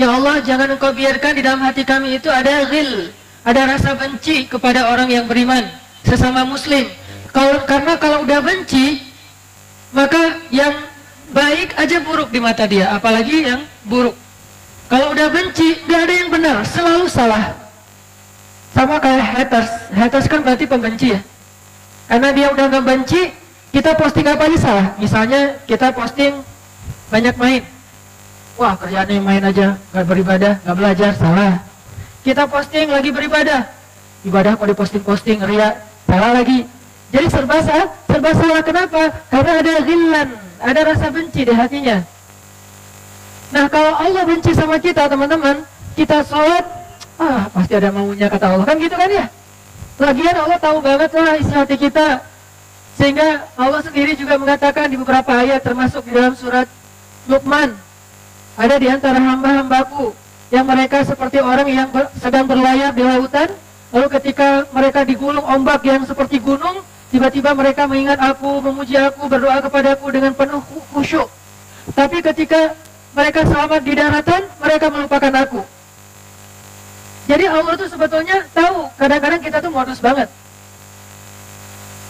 Ya Allah, jangan Engkau biarkan di dalam hati kami itu ada ghil, ada rasa benci kepada orang yang beriman, sesama muslim. Karena kalau udah benci, maka yang baik aja buruk di mata dia, apalagi yang buruk. Kalau udah benci, gak ada yang benar, selalu salah. Sama kayak haters. Haters kan berarti pembenci ya. Karena dia udah gak benci, kita posting apa aja salah. Misalnya kita posting banyak main. Wah, kerjaannya main aja, gak beribadah, gak belajar, salah. Kita posting lagi beribadah, ibadah kok diposting-posting, ria, salah lagi. Jadi serba salah. Kenapa? Karena ada ghillan, ada rasa benci di hatinya. Nah, kalau Allah benci sama kita, teman-teman, kita sholat, pasti ada maunya kata Allah, kan gitu kan ya. Lagian Allah tahu banget lah isi hati kita. Sehingga Allah sendiri juga mengatakan di beberapa ayat, termasuk di dalam surat Luqman, ada di antara hamba-hambaku yang mereka seperti orang yang sedang berlayar di lautan, lalu ketika mereka digulung ombak yang seperti gunung, tiba-tiba mereka mengingat aku, memuji aku, berdoa kepadaku dengan penuh khusyuk. Tapi ketika mereka selamat di daratan, mereka melupakan aku. Jadi Allah tuh sebetulnya tahu, kadang-kadang kita tuh modus banget.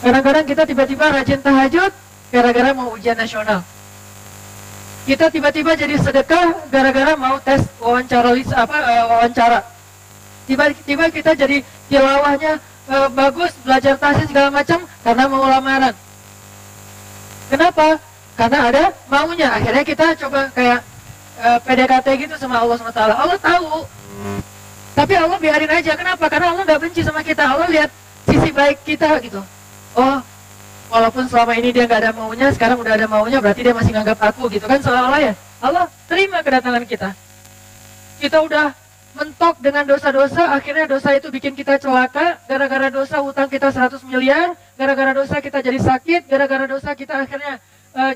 Kadang-kadang kita tiba-tiba rajin tahajud gara-gara mau ujian nasional. Kita tiba-tiba jadi sedekah gara-gara mau tes wawancara. Tiba-tiba kita jadi tilawahnya bagus, belajar tahsin segala macam karena mau lamaran. Kenapa? Karena ada maunya. Akhirnya kita coba kayak PDKT gitu sama Allah SWT. Allah tahu. Tapi Allah biarin aja. Kenapa? Karena Allah gak benci sama kita. Allah lihat sisi baik kita gitu. Oh, walaupun selama ini dia gak ada maunya, sekarang udah ada maunya, berarti dia masih nganggap aku gitu kan, seolah-olah ya. Allah terima kedatangan kita. Kita udah mentok dengan dosa-dosa, akhirnya dosa itu bikin kita celaka. Gara-gara dosa utang kita 100 miliar, gara-gara dosa kita jadi sakit, gara-gara dosa kita akhirnya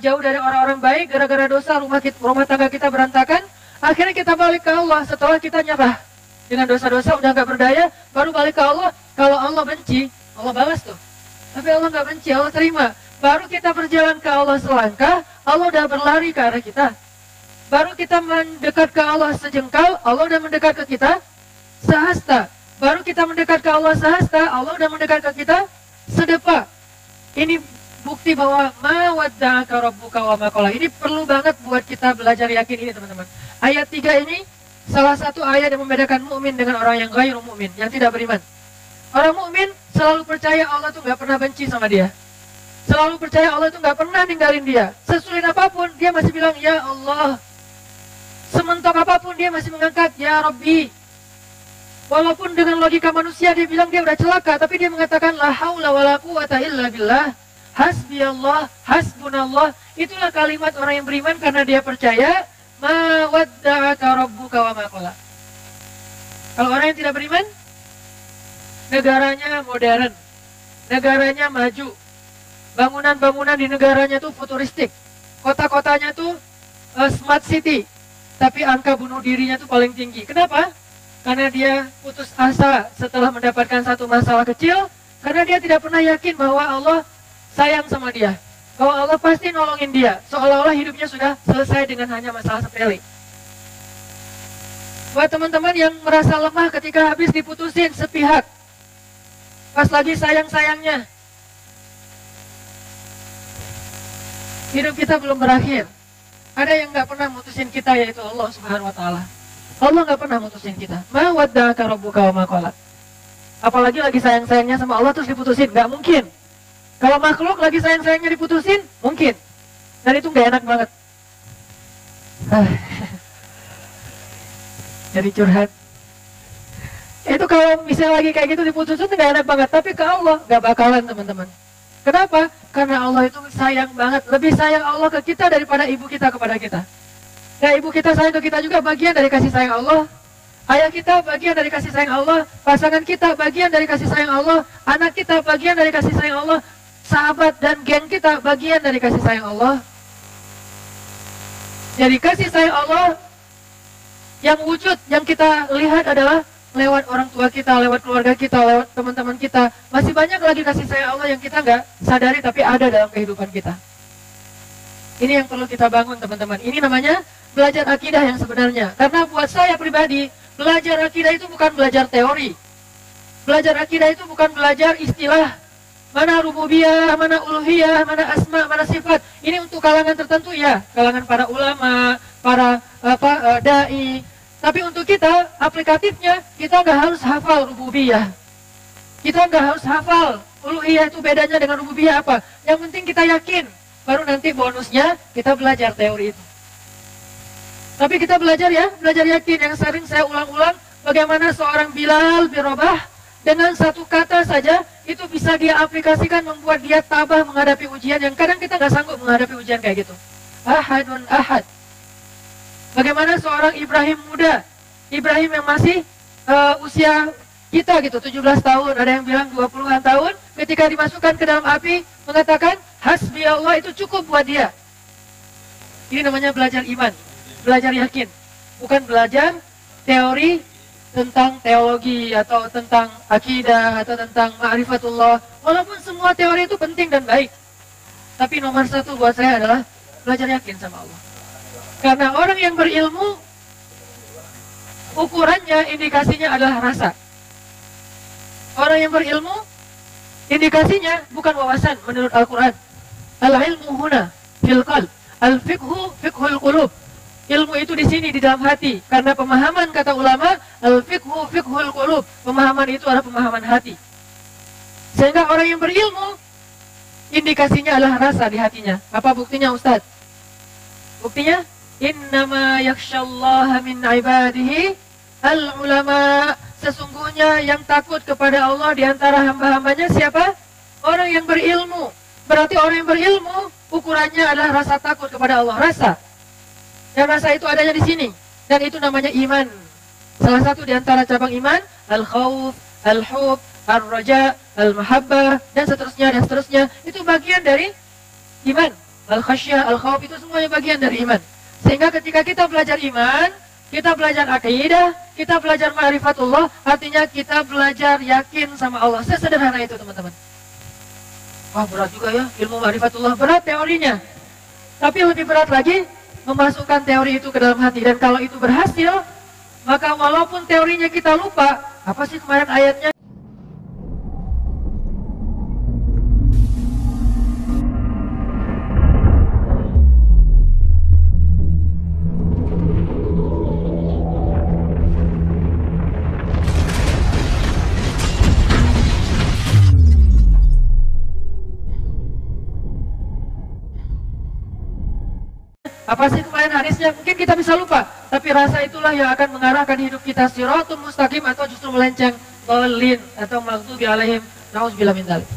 jauh dari orang-orang baik, gara-gara dosa rumah tangga kita berantakan. Akhirnya kita balik ke Allah setelah kita nyerah dengan dosa-dosa, udah gak berdaya, baru balik ke Allah. Kalau Allah benci, Allah balas tuh. Tapi Allah gak benci, Allah terima. Baru kita berjalan ke Allah selangkah, Allah udah berlari ke arah kita. Baru kita mendekat ke Allah sejengkal, Allah udah mendekat ke kita sehasta. Baru kita mendekat ke Allah sehasta, Allah udah mendekat ke kita sedepa. Ini bukti bahwa ma wadda'aka rabbuka wa ma qala. Ini perlu banget buat kita belajar yakin ini, teman-teman. Ayat 3 ini salah satu ayat yang membedakan mukmin dengan orang yang ghairu mukmin, yang tidak beriman. Orang mukmin selalu percaya Allah tuh nggak pernah benci sama dia. Selalu percaya Allah tuh nggak pernah ninggalin dia. Sesulit apapun dia masih bilang ya Allah. Sementok apapun dia masih mengangkat ya Rabbi. Walaupun dengan logika manusia dia bilang dia udah celaka, tapi dia mengatakan la haula wala quwata illa billah. Hasbi Allah, hasbunallah. Itulah kalimat orang yang beriman karena dia percaya ma wadda'aka rabbuka wa ma qala. Kalau orang yang tidak beriman, negaranya modern, negaranya maju, bangunan-bangunan di negaranya tuh futuristik, kota-kotanya tuh smart city, tapi angka bunuh dirinya tuh paling tinggi. Kenapa? Karena dia putus asa setelah mendapatkan satu masalah kecil, karena dia tidak pernah yakin bahwa Allah sayang sama dia, bahwa Allah pasti nolongin dia, seolah-olah hidupnya sudah selesai dengan hanya masalah sepele. Buat teman-teman yang merasa lemah ketika habis diputusin sepihak, pas lagi sayang-sayangnya, hidup kita belum berakhir. Ada yang nggak pernah mutusin kita, yaitu Allah Subhanahu Wa Taala. Allah nggak pernah mutusin kita. Ma wadda'aka rabbuka wa ma qala. Apalagi lagi sayang-sayangnya sama Allah terus diputusin, nggak mungkin. Kalau makhluk lagi sayang-sayangnya diputusin, mungkin. Dan itu nggak enak banget. Jadi curhat. Itu kalau misalnya lagi kayak gitu diputusin nggak enak banget. Tapi ke Allah nggak bakalan, teman-teman. Kenapa? Karena Allah itu sayang banget. Lebih sayang Allah ke kita daripada ibu kita kepada kita. Nah, ibu kita sayang ke kita juga bagian dari kasih sayang Allah. Ayah kita bagian dari kasih sayang Allah. Pasangan kita bagian dari kasih sayang Allah. Anak kita bagian dari kasih sayang Allah. Sahabat dan geng kita bagian dari kasih sayang Allah. Jadi kasih sayang Allah yang wujud, yang kita lihat adalah lewat orang tua kita, lewat keluarga kita, lewat teman-teman kita. Masih banyak lagi kasih sayang Allah yang kita nggak sadari tapi ada dalam kehidupan kita. Ini yang perlu kita bangun, teman-teman. Ini namanya belajar akidah yang sebenarnya. Karena buat saya pribadi, belajar akidah itu bukan belajar teori. Belajar akidah itu bukan belajar istilah. Mana rububiyah, mana uluhiyah, mana asma, mana sifat. Ini untuk kalangan tertentu ya, kalangan para ulama, para dai. Tapi untuk kita, aplikatifnya, kita nggak harus hafal rububiyah. Kita nggak harus hafal uluhiyah itu bedanya dengan rububiyah apa. Yang penting kita yakin. Baru nanti bonusnya kita belajar teori itu. Tapi kita belajar ya, belajar yakin. Yang sering saya ulang-ulang, bagaimana seorang Bilal bin Rabah dengan satu kata saja itu bisa dia aplikasikan membuat dia tabah menghadapi ujian yang kadang kita nggak sanggup menghadapi ujian kayak gitu. Ahadun ahad. Bagaimana seorang Ibrahim muda, Ibrahim yang masih usia kita gitu, 17 tahun, ada yang bilang 20-an tahun, ketika dimasukkan ke dalam api, mengatakan, hasbi Allah, itu cukup buat dia. Ini namanya belajar iman, belajar yakin. Bukan belajar teori tentang teologi, atau tentang akidah, atau tentang ma'rifatullah. Walaupun semua teori itu penting dan baik. Tapi nomor satu buat saya adalah belajar yakin sama Allah. Karena orang yang berilmu, ukurannya, indikasinya adalah rasa. Orang yang berilmu, indikasinya bukan wawasan menurut Al-Quran. Al-ilmu huna fil qalb, al-fiqhu fiqhul qulub. Ilmu itu di sini, di dalam hati. Karena pemahaman, kata ulama, al-fiqhu fiqhul qulub. Pemahaman itu adalah pemahaman hati. Sehingga orang yang berilmu, indikasinya adalah rasa di hatinya. Apa buktinya, Ustaz? Buktinya, innama yakhsyallaha min ibadihi al-ulama. Sesungguhnya yang takut kepada Allah di antara hamba-hambanya siapa? Orang yang berilmu. Berarti orang yang berilmu, ukurannya adalah rasa takut kepada Allah. Rasa. Dan rasa itu adanya di sini. Dan itu namanya iman. Salah satu di antara cabang iman, al-khawf, al-hub, al-raja, al-mahabbah, dan seterusnya, dan seterusnya. Itu bagian dari iman. Al-khasyah, al-khawf, itu semuanya bagian dari iman. Sehingga ketika kita belajar iman, kita belajar akidah, kita belajar ma'rifatullah, artinya kita belajar yakin sama Allah. Sesederhana itu, teman-teman. Wah, berat juga ya, ilmu ma'rifatullah. Berat teorinya. Tapi lebih berat lagi, memasukkan teori itu ke dalam hati. Dan kalau itu berhasil, maka walaupun teorinya kita lupa, apa sih kemarin ayatnya? Apa sih kemarin hadisnya? Mungkin kita bisa lupa, tapi rasa itulah yang akan mengarahkan hidup kita siratul mustaqim atau justru melenceng, dhalin atau maghdubi alaihim, nauzubillah min dzalik.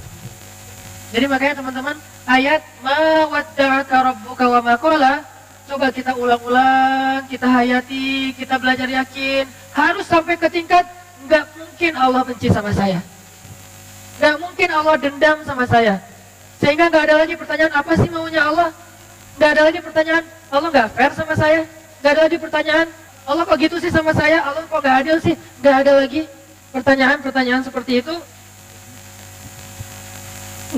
Jadi makanya teman-teman, ayat ma wadda'aka rabbuka wa ma qala, coba kita ulang-ulang, kita hayati, kita belajar yakin, harus sampai ke tingkat nggak mungkin Allah benci sama saya. Nggak mungkin Allah dendam sama saya. Sehingga nggak ada lagi pertanyaan apa sih maunya Allah. Nggak ada lagi pertanyaan Allah nggak fair sama saya. Nggak ada lagi pertanyaan Allah kok gitu sih sama saya. Allah kok nggak adil sih. Nggak ada lagi pertanyaan-pertanyaan seperti itu.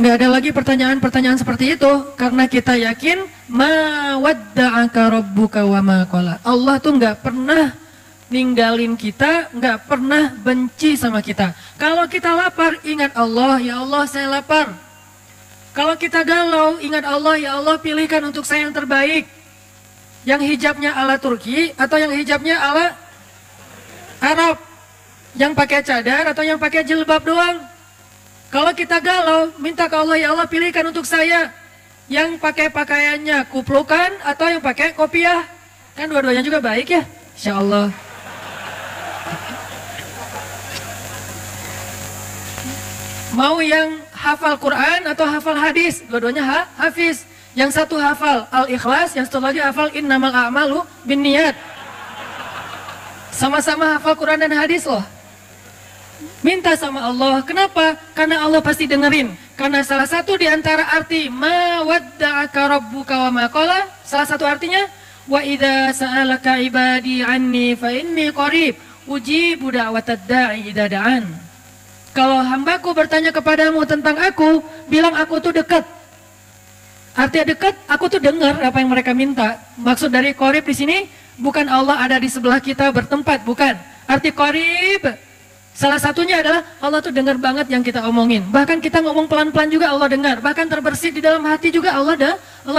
Nggak ada lagi pertanyaan-pertanyaan seperti itu. Karena kita yakin ma wadda'aka rabbuka wa ma qala. Allah tuh nggak pernah ninggalin kita, nggak pernah benci sama kita. Kalau kita lapar, ingat Allah, ya Allah saya lapar. Kalau kita galau, ingat Allah, ya Allah pilihkan untuk saya yang terbaik. Yang hijabnya ala Turki atau yang hijabnya ala Arab. Yang pakai cadar atau yang pakai jilbab doang. Kalau kita galau, minta ke Allah, ya Allah pilihkan untuk saya yang pakai pakaiannya kuplukan atau yang pakai kopiah. Kan dua-duanya juga baik ya, insya Allah. Mau yang hafal Quran atau hafal hadis, dua-duanya hafiz. Yang satu hafal Al-Ikhlas, yang satu lagi hafal Innamal a'malu binniyat. Sama-sama hafal Quran dan hadis loh. Minta sama Allah, kenapa? Karena Allah pasti dengerin. Karena salah satu di antara arti ma wadda'aka rabbuka wa ma qala, salah satu artinya wa idza sa'alaka ibadi anni fa inni qarib ujibu da'watad da'i idza da'an. Kalau hambaku bertanya kepadamu tentang aku, bilang aku tuh dekat. Artinya dekat, aku tuh dengar apa yang mereka minta. Maksud dari qarib di sini bukan Allah ada di sebelah kita bertempat, bukan. Arti qarib salah satunya adalah Allah tuh dengar banget yang kita omongin. Bahkan kita ngomong pelan-pelan juga Allah dengar. Bahkan terbersit di dalam hati juga Allah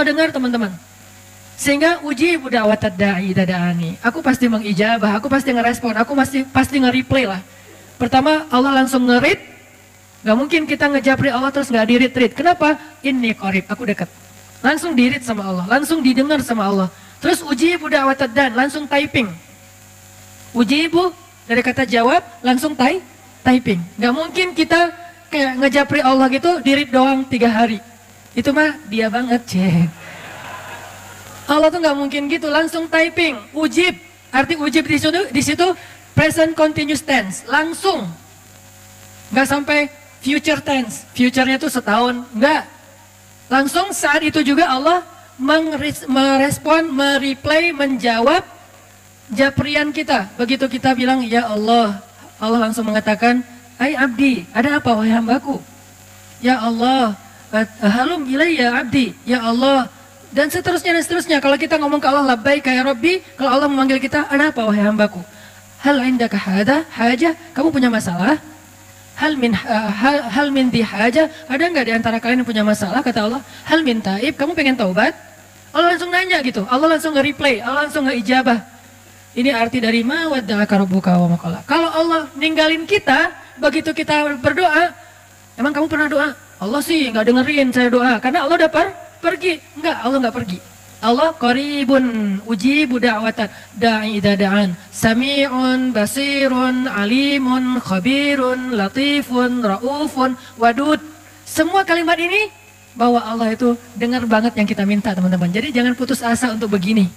dengar teman-teman. Sehingga uji da'watad da'i dada'ani. Aku pasti mengijabah, aku pasti ngerespon, aku pasti nge-replay lah. Pertama Allah langsung nge-read. Gak mungkin kita ngejapri Allah terus gak di-read. Kenapa? Inni qarib, aku dekat. Langsung di-read sama Allah, langsung didengar sama Allah. Terus ujibu da'watad dan, langsung typing. Ujibu dari kata jawab, langsung typing. Gak mungkin kita kayak ngejapri Allah gitu, di-read doang 3 hari. Itu mah dia banget, cek. Allah tuh gak mungkin gitu, langsung typing. Ujib, arti ujib di situ present continuous tense, langsung. Nggak sampai future tense, future-nya tuh setahun, nggak. Langsung saat itu juga Allah merespon, mereplay, menjawab japrian kita. Begitu kita bilang, ya Allah, Allah langsung mengatakan, hai abdi, ada apa wahai hambaku? Ya Allah, halum ilayya abdi, ya Allah. Dan seterusnya dan seterusnya. Kalau kita ngomong ke Allah, labbaika ya Rabbi, kalau Allah memanggil kita, ada apa wahai hambaku? Hal indaka hajah, kamu punya masalah? Hal min di hajah, ada nggak di antara kalian yang punya masalah? Kata Allah, hal min taib, kamu pengen taubat? Allah langsung nanya gitu, Allah langsung nge-replay, Allah langsung nge-ijabah. Ini arti dari ma wadda'aka rabbuka wa ma qala. Kalau Allah ninggalin kita, begitu kita berdoa, emang kamu pernah doa? Allah sih nggak dengerin saya doa, karena Allah udah pergi. Enggak, Allah nggak pergi. Allah qaribun ujibu da'watan da'i idza da'an sami'un basirun alimun khabirun latifun raufun wadud. Semua kalimat ini bahwa Allah itu dengar banget yang kita minta teman-teman. Jadi jangan putus asa untuk begini.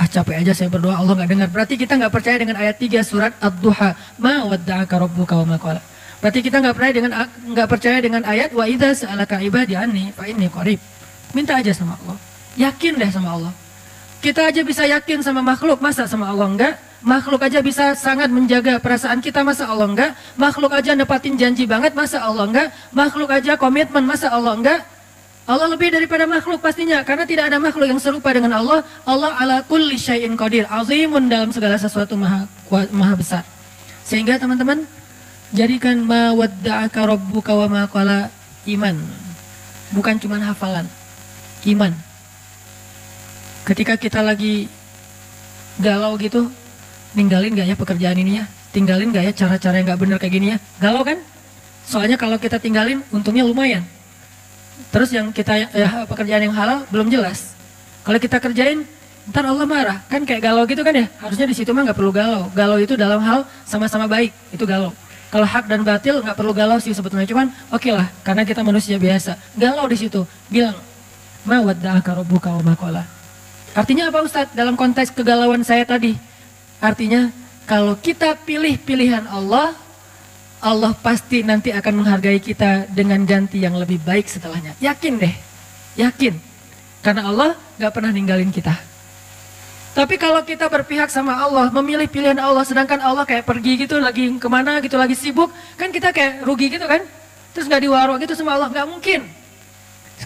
Capek aja saya berdoa Allah nggak dengar. Berarti kita nggak percaya dengan ayat 3 surat Ad-Duha. Ma wadda'aka rabbuka wa ma qala. Berarti kita nggak percaya dengan ayat wa idza sa'alaka ibadi anni fa inni qarib. Minta aja sama Allah. Yakin deh sama Allah. Kita aja bisa yakin sama makhluk, masa sama Allah enggak? Makhluk aja bisa sangat menjaga perasaan kita, masa Allah enggak? Makhluk aja nepatin janji banget, masa Allah enggak? Makhluk aja komitmen, masa Allah enggak? Allah lebih daripada makhluk pastinya, karena tidak ada makhluk yang serupa dengan Allah. Allah ala kulli syai'in qadir, azimun dalam segala sesuatu maha besar. Sehingga teman-teman, jadikan ma wadda'aka rabbuka wa ma qala iman. Bukan cuma hafalan. Iman. Ketika kita lagi galau gitu, ninggalin gak ya pekerjaan ini ya? Tinggalin gak ya cara-cara yang gak bener kayak gini ya? Galau kan? Soalnya kalau kita tinggalin, untungnya lumayan. Terus yang kita pekerjaan yang halal belum jelas. Kalau kita kerjain, ntar Allah marah. Kan kayak galau gitu kan ya. Harusnya di situ mah nggak perlu galau. Galau itu dalam hal sama-sama baik, itu galau. Kalau hak dan batil nggak perlu galau sih sebetulnya. Cuman oke lah, karena kita manusia biasa. Galau di situ, bilang, ma wadda'aka rabbuka wa ma qala. Artinya apa Ustadz? Dalam konteks kegalauan saya tadi. Artinya kalau kita pilih pilihan Allah, Allah pasti nanti akan menghargai kita dengan ganti yang lebih baik setelahnya. Yakin deh, yakin. Karena Allah gak pernah ninggalin kita. Tapi kalau kita berpihak sama Allah, memilih pilihan Allah, sedangkan Allah kayak pergi gitu, lagi kemana gitu, lagi sibuk, kan kita kayak rugi gitu kan? Terus gak diwaro gitu sama Allah, gak mungkin.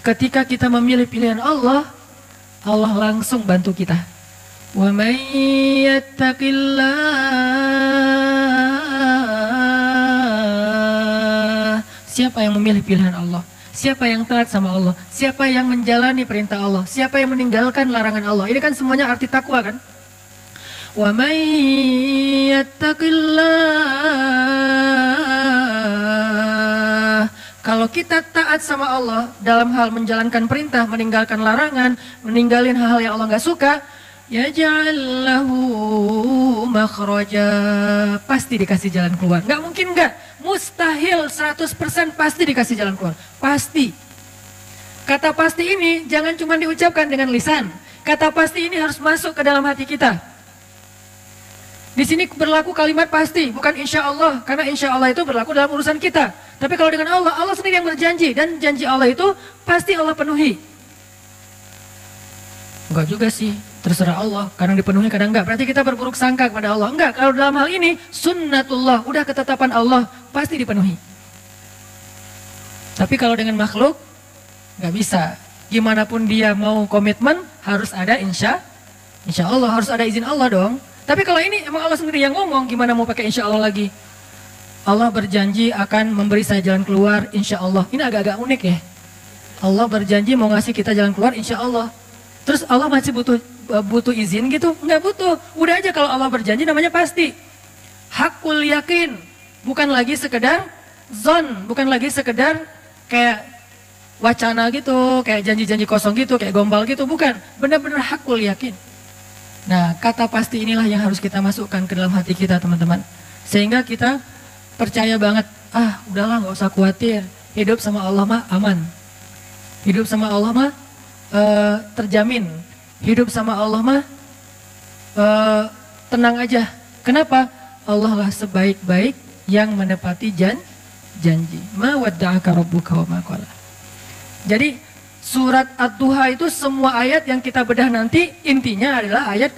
Ketika kita memilih pilihan Allah, Allah langsung bantu kita. Wa may yattaqillah. Siapa yang memilih pilihan Allah? Siapa yang taat sama Allah? Siapa yang menjalani perintah Allah? Siapa yang meninggalkan larangan Allah? Ini kan semuanya arti takwa kan? Wa may yattaqillah. Kalau kita taat sama Allah dalam hal menjalankan perintah, meninggalkan larangan, meninggalin hal-hal yang Allah nggak suka, yaj'al lahu makhraja, pasti dikasih jalan keluar. Nggak mungkin nggak, mustahil 100% pasti dikasih jalan keluar. Pasti. Kata pasti ini jangan cuma diucapkan dengan lisan. Kata pasti ini harus masuk ke dalam hati kita. Di sini berlaku kalimat pasti, bukan insya Allah. Karena insya Allah itu berlaku dalam urusan kita. Tapi kalau dengan Allah, Allah sendiri yang berjanji. Dan janji Allah itu pasti Allah penuhi. Enggak juga sih, terserah Allah. Kadang dipenuhi, kadang enggak. Berarti kita berburuk sangka kepada Allah. Enggak, kalau dalam hal ini, sunnatullah, udah ketetapan Allah, pasti dipenuhi. Tapi kalau dengan makhluk, enggak bisa. Gimana pun dia mau komitmen, harus ada insya Allah, harus ada izin Allah dong. Tapi kalau ini emang Allah sendiri yang ngomong, gimana mau pakai insya Allah lagi? Allah berjanji akan memberi saya jalan keluar, insya Allah. Ini agak-agak unik ya. Allah berjanji mau ngasih kita jalan keluar, insya Allah. Terus Allah masih butuh izin gitu? Enggak butuh. Udah aja kalau Allah berjanji namanya pasti. Hakul yakin. Bukan lagi sekedar zon. Bukan lagi sekedar kayak wacana gitu. Kayak janji-janji kosong gitu. Kayak gombal gitu. Bukan. Benar-benar hakul yakin. Nah, kata pasti inilah yang harus kita masukkan ke dalam hati kita teman-teman. Sehingga kita percaya banget. Ah, udahlah gak usah khawatir. Hidup sama Allah mah aman. Hidup sama Allah mah terjamin. Hidup sama Allah mah tenang aja. Kenapa? Allah lah sebaik-baik yang menepati janji. Ma wadda'aka rabbuka wa ma qala. Jadi surat Ad-Duha itu semua ayat yang kita bedah nanti intinya adalah ayat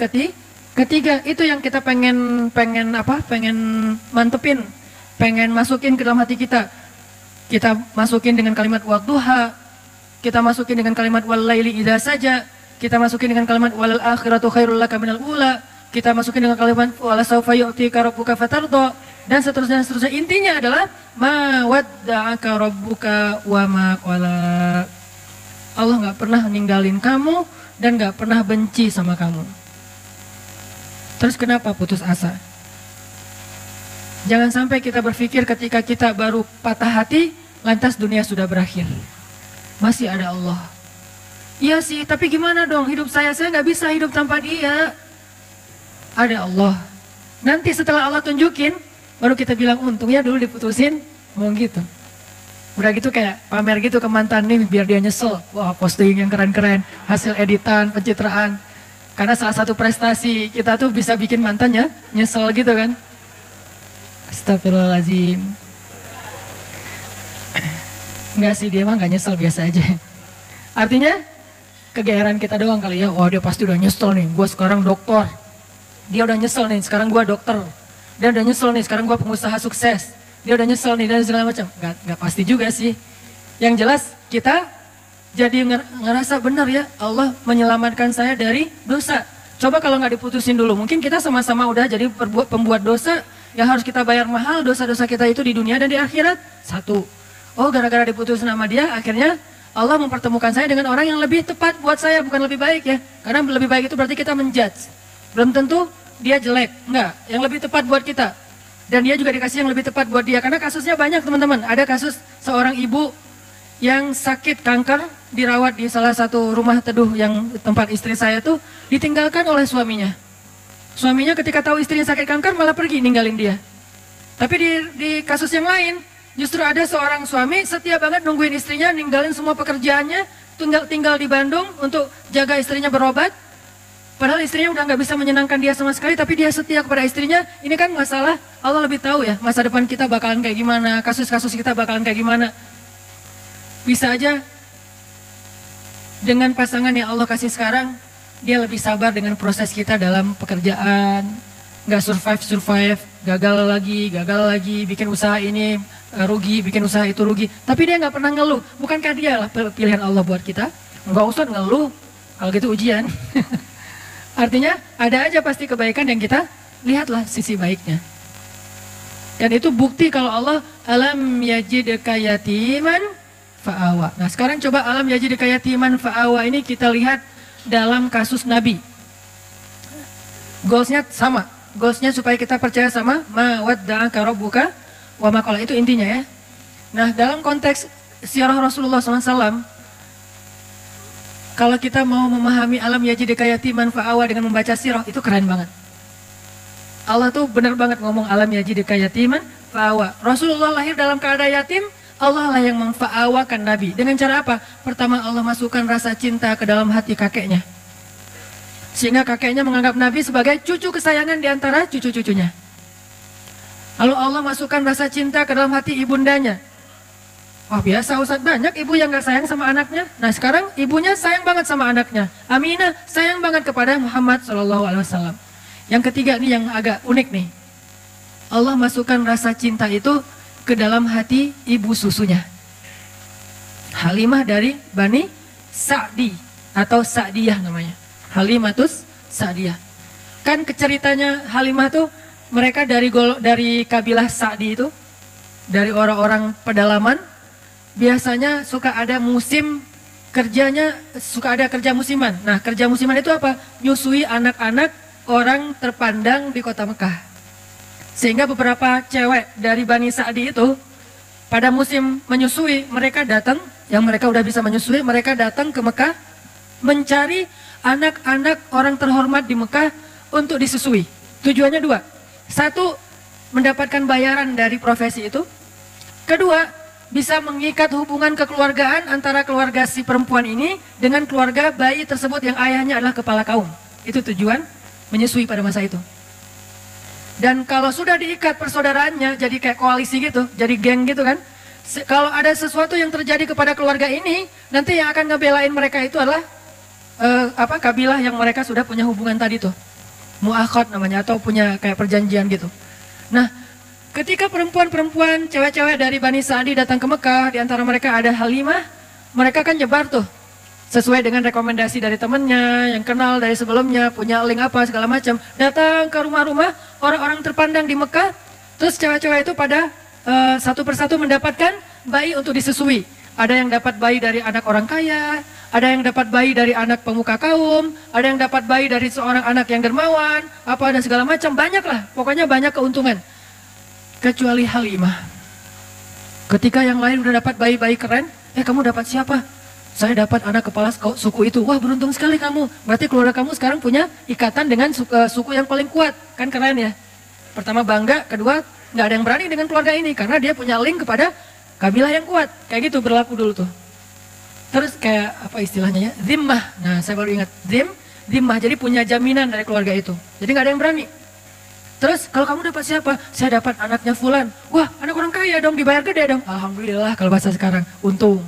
ketiga. Itu yang kita pengen mantepin, pengen masukin ke dalam hati kita. Kita masukin dengan kalimat wadduha, kita masukin dengan kalimat wal laili idza saja, kita masukin dengan kalimat wal akhiratu khairul laka minal ula, kita masukin dengan kalimat wala sawfa yu'tika rabbuka fatarda, dan seterusnya. Intinya adalah ma wadda'aka rabbuka wa ma qala. Allah nggak pernah ninggalin kamu dan nggak pernah benci sama kamu. Terus kenapa putus asa? Jangan sampai kita berpikir ketika kita baru patah hati, lantas dunia sudah berakhir. Masih ada Allah. Iya sih, tapi gimana dong hidup saya nggak bisa hidup tanpa dia. Ada Allah. Nanti setelah Allah tunjukin, baru kita bilang untung ya dulu diputusin, mau gitu. Udah gitu kayak pamer gitu ke mantan nih biar dia nyesel. Wah, posting yang keren-keren, hasil editan, pencitraan. Karena salah satu prestasi kita tuh bisa bikin mantannya nyesel gitu kan. Astagfirullahaladzim. Enggak sih, dia mah gak nyesel, biasa aja. Artinya kegeeran kita doang kali ya. Wah, dia pasti udah nyesel nih, gue sekarang dokter. Dia udah nyesel nih, sekarang gue dokter. Dia udah nyesel nih, sekarang gue pengusaha sukses. Dia udah nyesel nih dan segala macam. Gak pasti juga sih. Yang jelas kita jadi ngerasa benar ya, Allah menyelamatkan saya dari dosa. Coba kalau gak diputusin dulu, mungkin kita sama-sama udah jadi pembuat dosa yang harus kita bayar mahal. Dosa-dosa kita itu di dunia dan di akhirat. Satu. Oh, gara-gara diputusin sama dia, akhirnya Allah mempertemukan saya dengan orang yang lebih tepat buat saya, bukan lebih baik ya. Karena lebih baik itu berarti kita menjudge. Belum tentu dia jelek, enggak. Yang lebih tepat buat kita. Dan dia juga dikasih yang lebih tepat buat dia. Karena kasusnya banyak teman-teman. Ada kasus seorang ibu yang sakit kanker dirawat di salah satu rumah teduh yang tempat istri saya tuh ditinggalkan oleh suaminya. Suaminya ketika tahu istrinya sakit kanker malah pergi ninggalin dia. Tapi di kasus yang lain justru ada seorang suami setia banget nungguin istrinya, ninggalin semua pekerjaannya, tinggal di Bandung untuk jaga istrinya berobat. Padahal istrinya udah nggak bisa menyenangkan dia sama sekali, tapi dia setia kepada istrinya. Ini kan masalah Allah lebih tahu ya, masa depan kita bakalan kayak gimana, kasus-kasus kita bakalan kayak gimana. Bisa aja dengan pasangan yang Allah kasih sekarang, dia lebih sabar dengan proses kita dalam pekerjaan, nggak survive, gagal lagi, bikin usaha ini rugi, bikin usaha itu rugi. Tapi dia nggak pernah ngeluh. Bukankah dia lah pilihan Allah buat kita? Nggak usah ngeluh, kalau gitu ujian. Artinya ada aja pasti kebaikan yang kita lihatlah sisi baiknya. Dan itu bukti kalau Allah alam yajidka yatiman fa'awa. Nah sekarang coba alam yajidka yatiman fa'awa ini kita lihat dalam kasus Nabi. Goalsnya sama. Goalsnya supaya kita percaya sama ma wadda'aka rabbuka wa ma qala, itu intinya ya. Nah dalam konteks sirah Rasulullah SAW, kalau kita mau memahami alam yajidka yatiman fa'awa dengan membaca sirah, itu keren banget. Allah tuh benar banget ngomong alam yajidka yatiman fa'awa. Rasulullah lahir dalam keadaan yatim, Allah lah yang memfa'awakan Nabi. Dengan cara apa? Pertama Allah masukkan rasa cinta ke dalam hati kakeknya. Sehingga kakeknya menganggap Nabi sebagai cucu kesayangan di antara cucu-cucunya. Lalu Allah masukkan rasa cinta ke dalam hati ibundanya. Wah biasa Ustaz, banyak ibu yang gak sayang sama anaknya. Nah sekarang ibunya sayang banget sama anaknya. Aminah sayang banget kepada Muhammad SAW. Yang ketiga nih yang agak unik nih. Allah masukkan rasa cinta itu ke dalam hati ibu susunya. Halimah dari Bani Sa'di atau Sa'diyah namanya. Halimatus Sa'diyah. Kan ceritanya Halimah tuh mereka dari kabilah Sa'di itu, dari orang-orang pedalaman. Biasanya suka ada musim kerjanya, suka ada kerja musiman. Nah kerja musiman itu apa? Nyusui anak-anak orang terpandang di kota Mekah. Sehingga beberapa cewek dari Bani Sa'di itu pada musim menyusui mereka datang, yang mereka udah bisa menyusui, mereka datang ke Mekah mencari anak-anak orang terhormat di Mekah untuk disusui. Tujuannya dua. Satu, mendapatkan bayaran dari profesi itu. Kedua, bisa mengikat hubungan kekeluargaan antara keluarga si perempuan ini dengan keluarga bayi tersebut yang ayahnya adalah kepala kaum. Itu tujuan menyusui pada masa itu. Dan kalau sudah diikat persaudaraannya jadi kayak koalisi gitu, jadi geng gitu kan. Kalau ada sesuatu yang terjadi kepada keluarga ini, nanti yang akan ngebelain mereka itu adalah kabilah yang mereka sudah punya hubungan tadi tuh. Mu'akhad namanya, atau punya kayak perjanjian gitu. Nah, ketika perempuan-perempuan, cewek-cewek dari Bani Sa'di datang ke Mekah, di antara mereka ada Halimah, mereka kan nyebar tuh. Sesuai dengan rekomendasi dari temennya, yang kenal dari sebelumnya, punya link apa, segala macam. Datang ke rumah-rumah orang-orang terpandang di Mekah, terus cewek-cewek itu pada satu persatu mendapatkan bayi untuk disusui. Ada yang dapat bayi dari anak orang kaya, ada yang dapat bayi dari anak pemuka kaum, ada yang dapat bayi dari seorang anak yang dermawan, apa dan segala macam, banyak lah, pokoknya banyak keuntungan. Kecuali Halimah. Ketika yang lain udah dapat bayi-bayi keren, kamu dapat siapa? Saya dapat anak kepala suku itu. Wah beruntung sekali kamu, berarti keluarga kamu sekarang punya ikatan dengan suku yang paling kuat. Kan keren ya. Pertama bangga, kedua nggak ada yang berani dengan keluarga ini, karena dia punya link kepada kabilah yang kuat. Kayak gitu berlaku dulu tuh. Terus kayak apa istilahnya ya, zimmah. Nah saya baru ingat, zimmah, jadi punya jaminan dari keluarga itu. Jadi nggak ada yang berani. Terus kalau kamu dapat siapa? Saya dapat anaknya Fulan. Wah anak orang kaya dong, dibayar gede dong. Alhamdulillah kalau bahasa sekarang, untung.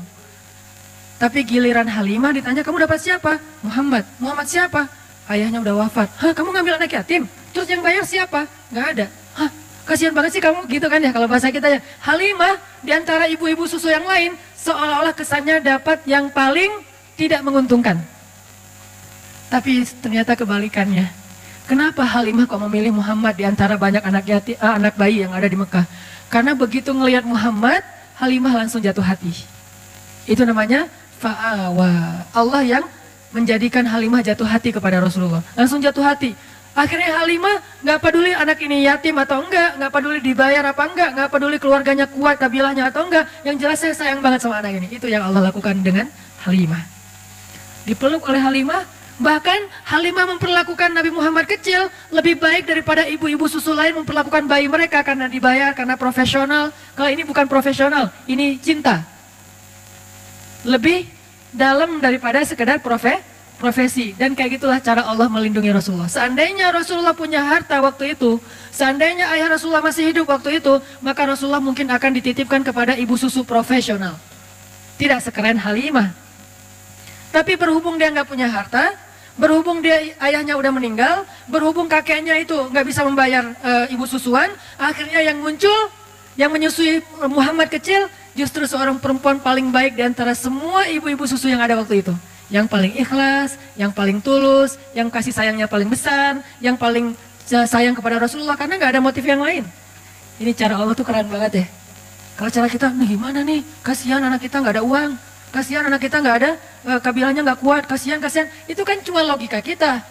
Tapi giliran Halimah ditanya, kamu dapat siapa? Muhammad. Muhammad siapa? Ayahnya udah wafat. Hah kamu ngambil anak yatim? Terus yang bayar siapa? Nggak ada. Hah kasihan banget sih kamu, gitu kan ya kalau bahasa kita ya. Halimah diantara ibu-ibu susu yang lain seolah-olah kesannya dapat yang paling tidak menguntungkan. Tapi ternyata kebalikannya. Kenapa Halimah kok memilih Muhammad di antara banyak anak bayi yang ada di Mekah? Karena begitu ngelihat Muhammad, Halimah langsung jatuh hati. Itu namanya fa'awa. Allah yang menjadikan Halimah jatuh hati kepada Rasulullah. Langsung jatuh hati. Akhirnya Halimah nggak peduli anak ini yatim atau nggak peduli dibayar apa nggak peduli keluarganya kuat, kabilahnya atau enggak. Yang jelas saya sayang banget sama anak ini. Itu yang Allah lakukan dengan Halimah. Dipeluk oleh Halimah, bahkan Halimah memperlakukan Nabi Muhammad kecil lebih baik daripada ibu-ibu susu lain memperlakukan bayi mereka karena dibayar, karena profesional. Kalau ini bukan profesional, ini cinta. Lebih dalam daripada sekedar profesi. Dan kayak gitulah cara Allah melindungi Rasulullah. Seandainya Rasulullah punya harta waktu itu, seandainya ayah Rasulullah masih hidup waktu itu, maka Rasulullah mungkin akan dititipkan kepada ibu susu profesional. Tidak sekeren Halimah. Tapi berhubung dia nggak punya harta, berhubung dia ayahnya udah meninggal, berhubung kakeknya itu nggak bisa membayar ibu susuan, akhirnya yang muncul, yang menyusui Muhammad kecil, justru seorang perempuan paling baik di antara semua ibu-ibu susu yang ada waktu itu. Yang paling ikhlas, yang paling tulus, yang kasih sayangnya paling besar, yang paling sayang kepada Rasulullah karena nggak ada motif yang lain. Ini cara Allah tuh keren banget ya. Kalau cara kita, nih gimana nih? Kasihan anak kita nggak ada uang, kasihan anak kita nggak ada kabilahnya nggak kuat, kasihan. Itu kan cuma logika kita.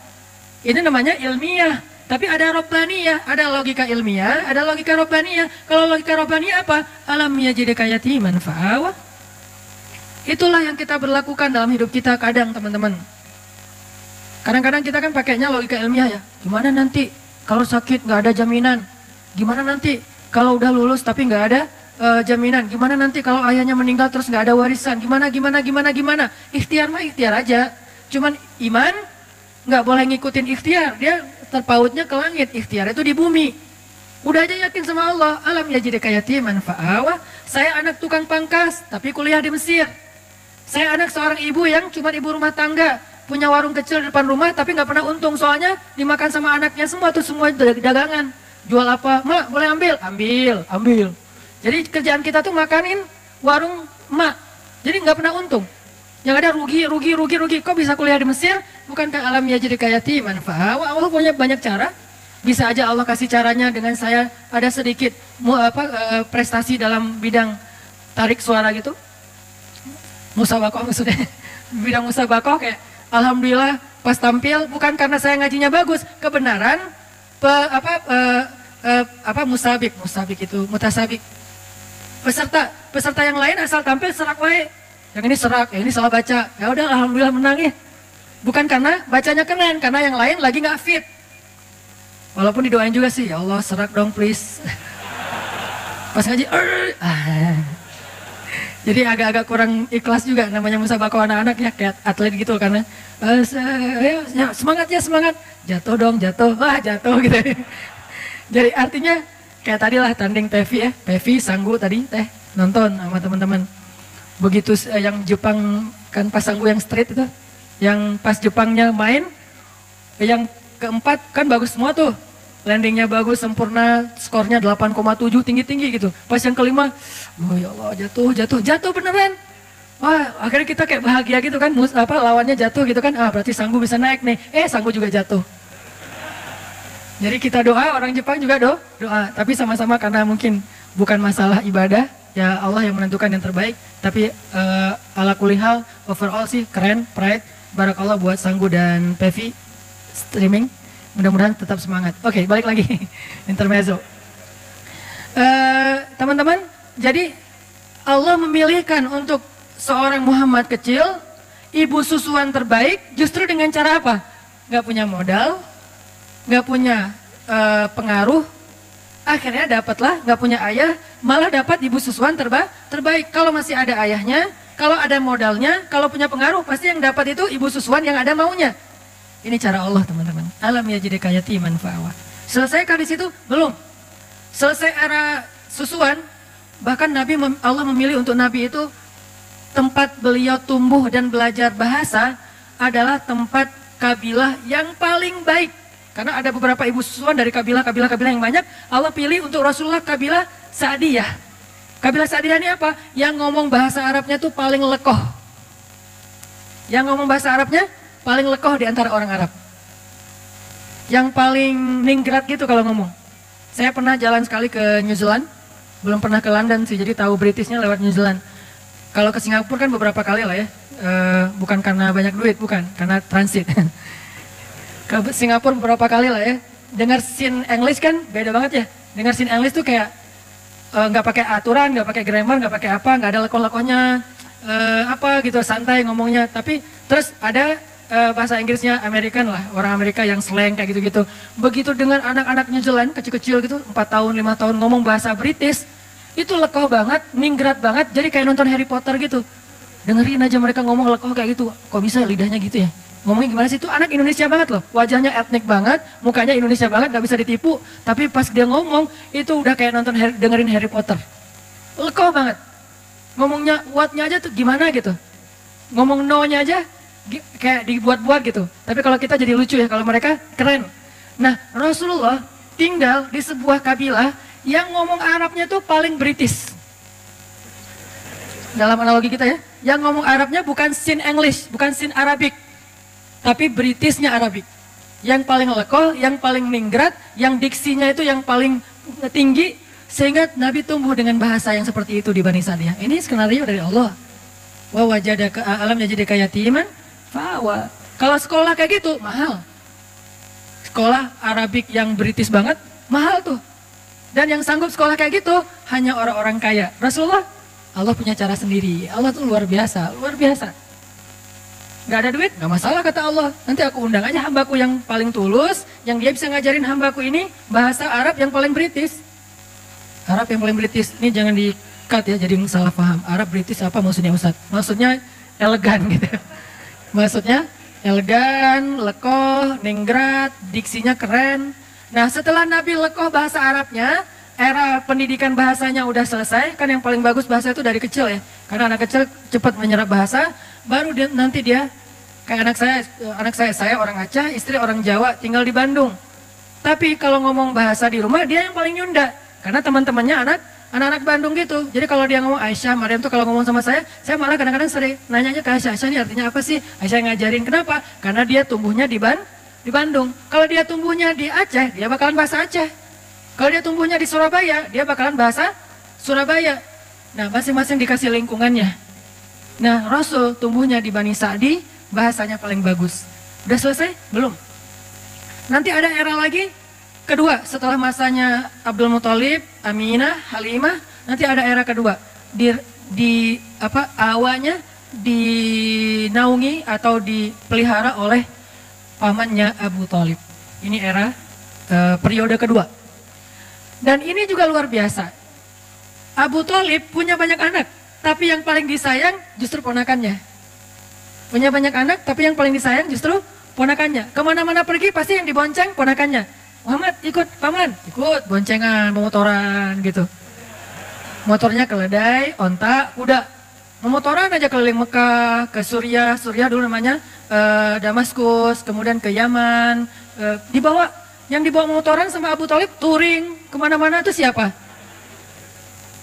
Ini namanya ilmiah. Tapi ada robbaniyah, ada logika ilmiah, ada logika robbaniyah. Kalau logika robbaniyah apa? Alam yajidka yatiman fa'awa. Itulah yang kita berlakukan dalam hidup kita kadang, teman-teman. Kadang-kadang kita kan pakainya logika ilmiah ya. Gimana nanti kalau sakit nggak ada jaminan? Gimana nanti kalau udah lulus tapi nggak ada jaminan? Gimana nanti kalau ayahnya meninggal terus nggak ada warisan? Gimana? Ikhtiar mah ikhtiar aja. Cuman iman nggak boleh ngikutin ikhtiar. Dia terpautnya ke langit. Ikhtiar itu di bumi. Udah aja yakin sama Allah. Alam yajidka yatiman fa'awa. Saya anak tukang pangkas tapi kuliah di Mesir. Saya anak seorang ibu yang cuma ibu rumah tangga, punya warung kecil di depan rumah tapi nggak pernah untung soalnya dimakan sama anaknya semua tuh, semua dagangan. Jual apa? Mak, boleh ambil. Jadi kerjaan kita tuh makanin warung mak. Jadi nggak pernah untung. Yang ada rugi. Kok bisa kuliah di Mesir? Bukankah alam yajidka yatiman fa'awa? Allah punya banyak cara. Bisa aja Allah kasih caranya dengan saya ada sedikit prestasi dalam bidang tarik suara gitu. Musabakoh maksudnya, bidang musabakoh kayak alhamdulillah pas tampil bukan karena saya ngajinya bagus, kebenaran musabik itu mutasabik. Peserta yang lain asal tampil serak wae. Yang ini serak, yang ini salah baca. Ya udah alhamdulillah menang ya. Bukan karena bacanya keren, karena yang lain lagi nggak fit. Walaupun didoain juga sih, ya Allah serak dong please. Pas ngaji, jadi agak-agak kurang ikhlas juga namanya musabakoh anak-anak ya, kayak atlet gitu karena semangat, jatuh jatuh gitu. Jadi artinya kayak tadi lah tanding Pevi Sanggu tadi nonton sama teman-teman. Begitu yang Jepang kan pas Sanggu yang street itu, yang pas Jepangnya main, yang keempat kan bagus semua tuh. Landingnya bagus, sempurna, skornya 8,7, tinggi-tinggi gitu. Pas yang kelima, oh ya Allah jatuh beneran. Wah akhirnya kita kayak bahagia gitu kan, lawannya jatuh gitu kan, berarti Sanggu bisa naik nih. Sanggu juga jatuh. Jadi kita doa, orang Jepang juga doa. Tapi sama-sama karena mungkin bukan masalah ibadah, ya Allah yang menentukan yang terbaik. Tapi ala kulihal, overall sih keren, pride. Barakallah buat Sanggu dan Pevi streaming. Mudah-mudahan tetap semangat. Oke, balik lagi. Intermezzo. Teman-teman, jadi Allah memilihkan untuk seorang Muhammad kecil, ibu susuan terbaik, justru dengan cara apa? Gak punya modal, gak punya pengaruh, akhirnya dapatlah, gak punya ayah, malah dapat ibu susuan terbaik. Kalau masih ada ayahnya, kalau ada modalnya, kalau punya pengaruh, pasti yang dapat itu ibu susuan yang ada maunya. Ini cara Allah teman-teman. Alam yajidka yatiman fa'awa. Selesaikah di situ? Belum. Selesai era susuan, bahkan Allah memilih untuk Nabi itu tempat beliau tumbuh dan belajar bahasa adalah tempat kabilah yang paling baik. Karena ada beberapa ibu susuan dari kabilah yang banyak, Allah pilih untuk Rasulullah kabilah Sa'diyah. Kabilah Sa'diyah ini apa? Yang ngomong bahasa Arabnya tuh paling lekoh. Yang ngomong bahasa Arabnya paling lekoh di antara orang Arab. Yang paling ningrat gitu kalau ngomong. Saya pernah jalan sekali ke New Zealand. Belum pernah ke London sih, jadi tahu Britishnya lewat New Zealand. Kalau ke Singapura kan beberapa kali lah ya. Bukan karena banyak duit, bukan. Karena transit. Ke Singapura beberapa kali lah ya. Dengar scene English kan beda banget ya. Dengar scene English tuh kayak nggak pakai aturan, nggak pakai grammar, nggak pakai apa, nggak ada lekoh-lekohnya, apa gitu, santai ngomongnya. Tapi terus ada bahasa Inggrisnya American lah, orang Amerika yang slang kayak gitu-gitu. Begitu dengan anak-anak New Zealand kecil-kecil gitu, 4 tahun, 5 tahun ngomong bahasa British, itu lekoh banget, ningrat banget, jadi kayak nonton Harry Potter gitu. Dengerin aja mereka ngomong lekoh kayak gitu, kok bisa lidahnya gitu ya? Ngomongnya gimana sih? Itu anak Indonesia banget loh, wajahnya etnik banget, mukanya Indonesia banget, gak bisa ditipu. Tapi pas dia ngomong, itu udah kayak nonton dengerin Harry Potter. Lekoh banget. Ngomongnya, what-nya aja tuh gimana gitu. Ngomong no-nya aja, kayak dibuat-buat gitu. Tapi kalau kita jadi lucu ya, kalau mereka keren. Nah, Rasulullah tinggal di sebuah kabilah yang ngomong Arabnya tuh paling British. Dalam analogi kita ya, yang ngomong Arabnya bukan sin English, bukan sin Arabic, tapi Britishnya Arabic. Yang paling lekoh, yang paling ningrat, yang diksinya itu yang paling tinggi, sehingga Nabi tumbuh dengan bahasa yang seperti itu di Bani Sa'diyah. Ini skenario dari Allah. Wa wajadaka alam yajidaka yatiman fawa. Kalau sekolah kayak gitu mahal. Sekolah Arabik yang British banget mahal tuh. Dan yang sanggup sekolah kayak gitu hanya orang-orang kaya. Rasulullah, Allah punya cara sendiri. Allah tuh luar biasa, luar biasa. Gak ada duit, gak masalah kata Allah. Nanti aku undang aja hambaku yang paling tulus, yang dia bisa ngajarin hambaku ini bahasa Arab yang paling British. Arab yang paling British, ini jangan di-cut ya, jadi salah paham. Arab British apa maksudnya Ustaz? Maksudnya elegan gitu. Maksudnya elegan, lekoh, ningrat, diksinya keren. Nah setelah Nabi lekoh bahasa Arabnya, era pendidikan bahasanya udah selesai. Kan yang paling bagus bahasa itu dari kecil ya. Karena anak kecil cepat menyerap bahasa. Baru nanti dia, kayak anak saya orang Aceh, istri orang Jawa, tinggal di Bandung. Tapi kalau ngomong bahasa di rumah, dia yang paling nyunda. Karena teman-temannya anak-anak Bandung gitu. Jadi kalau dia ngomong Aisyah, Maryam tuh kalau ngomong sama saya malah kadang-kadang sering nanyanya ke Aisyah, Aisyah ini artinya apa sih? Aisyah ngajarin, kenapa? Karena dia tumbuhnya di Bandung. Kalau dia tumbuhnya di Aceh, dia bakalan bahasa Aceh. Kalau dia tumbuhnya di Surabaya, dia bakalan bahasa Surabaya. Nah, masing-masing dikasih lingkungannya. Nah, Rasul tumbuhnya di Bani Sa'di, bahasanya paling bagus. Udah selesai? Belum. Nanti ada era lagi, kedua, setelah masanya Abdul Muthalib, Aminah, Halimah, nanti ada era kedua. Awalnya dinaungi atau dipelihara oleh pamannya Abu Thalib. Ini era periode kedua. Dan ini juga luar biasa. Abu Thalib punya banyak anak, tapi yang paling disayang justru ponakannya. Punya banyak anak, tapi yang paling disayang justru ponakannya. Kemana-mana pergi pasti yang dibonceng ponakannya. Muhammad ikut paman, ikut boncengan, motoran gitu. Motornya keledai, onta, kuda. Memotoran aja keliling Mekah, ke Suriah dulu namanya Damaskus, kemudian ke Yaman. Yang dibawa motoran sama Abu Thalib touring kemana-mana itu siapa?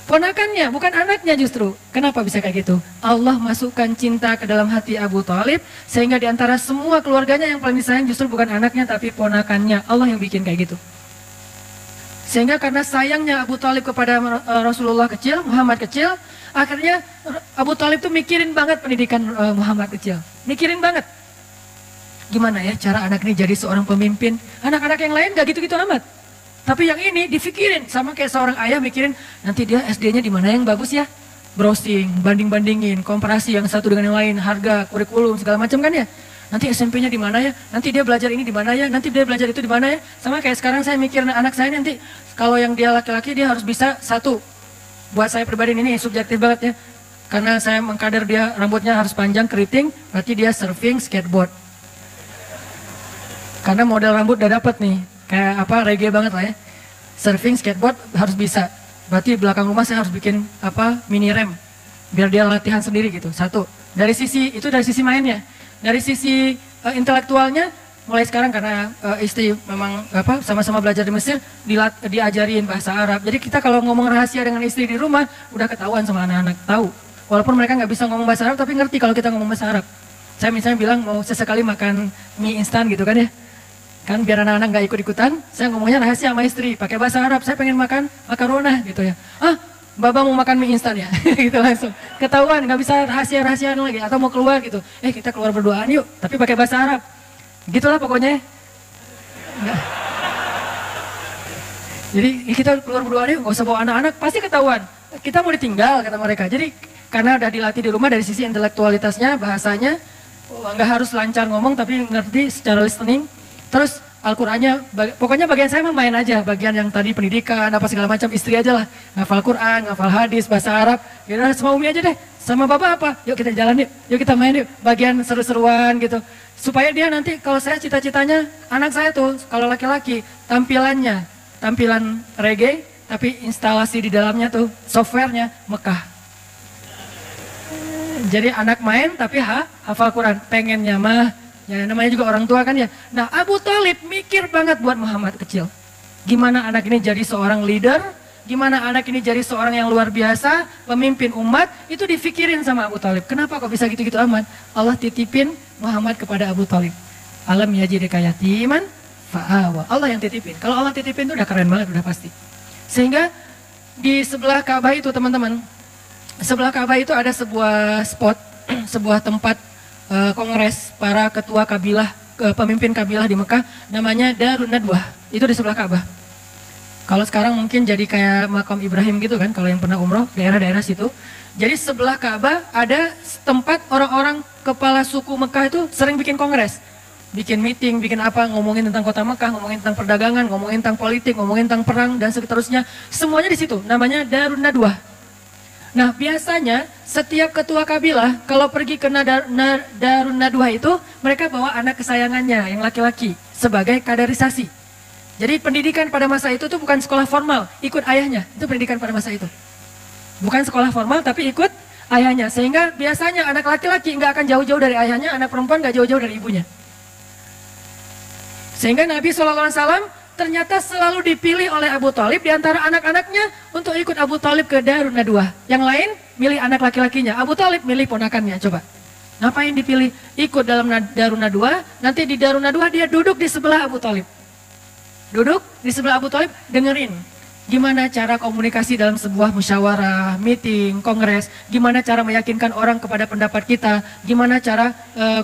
Ponakannya, bukan anaknya justru. Kenapa bisa kayak gitu? Allah masukkan cinta ke dalam hati Abu Thalib, sehingga diantara semua keluarganya yang paling disayang justru bukan anaknya, tapi ponakannya. Allah yang bikin kayak gitu. Sehingga karena sayangnya Abu Thalib kepada Rasulullah kecil, Muhammad kecil, akhirnya Abu Thalib tuh mikirin banget pendidikan Muhammad kecil. Mikirin banget. Gimana ya cara anak ini jadi seorang pemimpin? Anak-anak yang lain gak gitu-gitu amat. Tapi yang ini dipikirin, sama kayak seorang ayah mikirin, nanti dia SD-nya di mana yang bagus ya? Browsing, banding-bandingin, komparasi yang satu dengan yang lain, harga, kurikulum, segala macam kan ya? Nanti SMP-nya di mana ya? Nanti dia belajar ini di mana ya? Nanti dia belajar itu di mana ya? Sama kayak sekarang saya mikirin anak saya nanti, kalau yang dia laki-laki dia harus bisa satu. Buat saya pribadi ini subjektif banget ya. Karena saya mengkader dia rambutnya harus panjang, keriting, berarti dia surfing, skateboard. Karena model rambut udah dapet nih. Kayak apa reggae banget lah ya. Surfing, skateboard harus bisa. Berarti belakang rumah saya harus bikin mini rem biar dia latihan sendiri gitu. Satu. Dari sisi mainnya. Dari sisi intelektualnya mulai sekarang karena istri memang sama-sama belajar di Mesir diajarin bahasa Arab. Jadi kita kalau ngomong rahasia dengan istri di rumah udah ketahuan sama anak-anak, tahu. Walaupun mereka nggak bisa ngomong bahasa Arab tapi ngerti kalau kita ngomong bahasa Arab. Saya misalnya bilang mau sesekali makan mie instan gitu kan ya. Kan biar anak-anak gak ikut-ikutan, saya ngomongnya rahasia sama istri, pakai bahasa Arab, saya pengen makan makarona gitu ya. Baba mau makan mie instan ya, gitu langsung. Ketahuan, gak bisa rahasia-rahasiaan lagi, atau mau keluar gitu. Kita keluar berduaan yuk, tapi pakai bahasa Arab. Gitulah pokoknya. Enggak. Jadi kita keluar berdua deh, nggak usah bawa anak-anak, pasti ketahuan. Kita mau ditinggal, kata mereka. Jadi karena udah dilatih di rumah dari sisi intelektualitasnya, bahasanya, nggak harus lancar ngomong, tapi ngerti secara listening. Terus Al-Qur'annya, pokoknya bagian saya mah main aja, bagian yang tadi pendidikan, apa segala macam, istri aja lah. Ngafal Quran, ngafal hadis, bahasa Arab, ya udah sama Umi aja deh. Sama Bapak apa? Yuk kita jalan yuk kita main yuk. Bagian seru-seruan gitu. Supaya dia nanti, kalau saya cita-citanya, anak saya tuh, kalau laki-laki, tampilan reggae, tapi instalasi di dalamnya tuh, softwarenya Mekah. Jadi anak main, tapi hafal Quran, pengennya mah. Ya namanya juga orang tua kan ya. Nah Abu Thalib mikir banget buat Muhammad kecil. Gimana anak ini jadi seorang leader, gimana anak ini jadi seorang yang luar biasa, pemimpin umat, itu difikirin sama Abu Thalib. Kenapa kok bisa gitu-gitu amat? Allah titipin Muhammad kepada Abu Thalib. Alam yajidka yatiman fa'awa. Allah yang titipin. Kalau Allah titipin itu udah keren banget, udah pasti. Sehingga di sebelah Ka'bah itu teman-teman, sebelah Ka'bah itu ada sebuah spot, sebuah tempat kongres para ketua kabilah, pemimpin kabilah di Mekah, namanya Darun Nadwah. Itu di sebelah Ka'bah. Kalau sekarang mungkin jadi kayak makam Ibrahim gitu kan, kalau yang pernah umroh, daerah-daerah situ. Jadi sebelah Ka'bah ada tempat orang-orang kepala suku Mekah itu sering bikin kongres. Bikin meeting, bikin apa, ngomongin tentang kota Mekah, ngomongin tentang perdagangan, ngomongin tentang politik, ngomongin tentang perang, dan seterusnya. Semuanya di situ, namanya Darun Nadwah. Nah biasanya setiap ketua kabilah kalau pergi ke Darun Nadwah itu, mereka bawa anak kesayangannya yang laki-laki sebagai kaderisasi. Jadi pendidikan pada masa itu tuh bukan sekolah formal, ikut ayahnya, itu pendidikan pada masa itu. Bukan sekolah formal tapi ikut ayahnya, sehingga biasanya anak laki-laki nggak akan jauh-jauh dari ayahnya, anak perempuan nggak jauh-jauh dari ibunya. Sehingga Nabi SAW ternyata selalu dipilih oleh Abu Thalib di antara anak-anaknya untuk ikut Abu Thalib ke Darun Nadwah. Yang lain milih anak laki-lakinya, Abu Thalib milih ponakannya. Coba, ngapain dipilih ikut dalam Darun Nadwah? Nanti di Darun Nadwah dia duduk di sebelah Abu Thalib. Duduk di sebelah Abu Thalib, dengerin gimana cara komunikasi dalam sebuah musyawarah, meeting, kongres, gimana cara meyakinkan orang kepada pendapat kita, gimana cara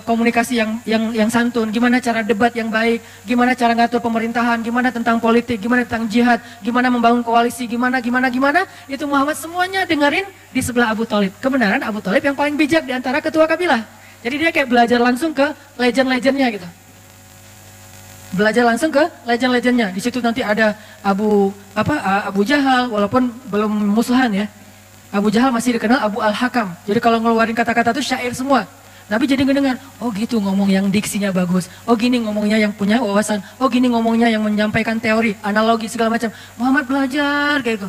komunikasi yang santun, gimana cara debat yang baik, gimana cara ngatur pemerintahan, gimana tentang politik, gimana tentang jihad, gimana membangun koalisi, gimana, itu Muhammad semuanya dengerin di sebelah Abu Thalib. Kebenaran Abu Thalib yang paling bijak di antara ketua kabilah. Jadi dia kayak belajar langsung ke legend-legendnya gitu. Belajar langsung ke legend-legendnya. Di situ nanti ada Abu Jahal, walaupun belum musuhan ya. Abu Jahal masih dikenal Abu Al-Hakam. Jadi kalau ngeluarin kata-kata itu syair semua. Nabi jadi ngedengar, oh gitu ngomong yang diksinya bagus. Oh gini ngomongnya yang punya wawasan. Oh gini ngomongnya yang menyampaikan teori, analogi segala macam. Muhammad belajar kayak gitu.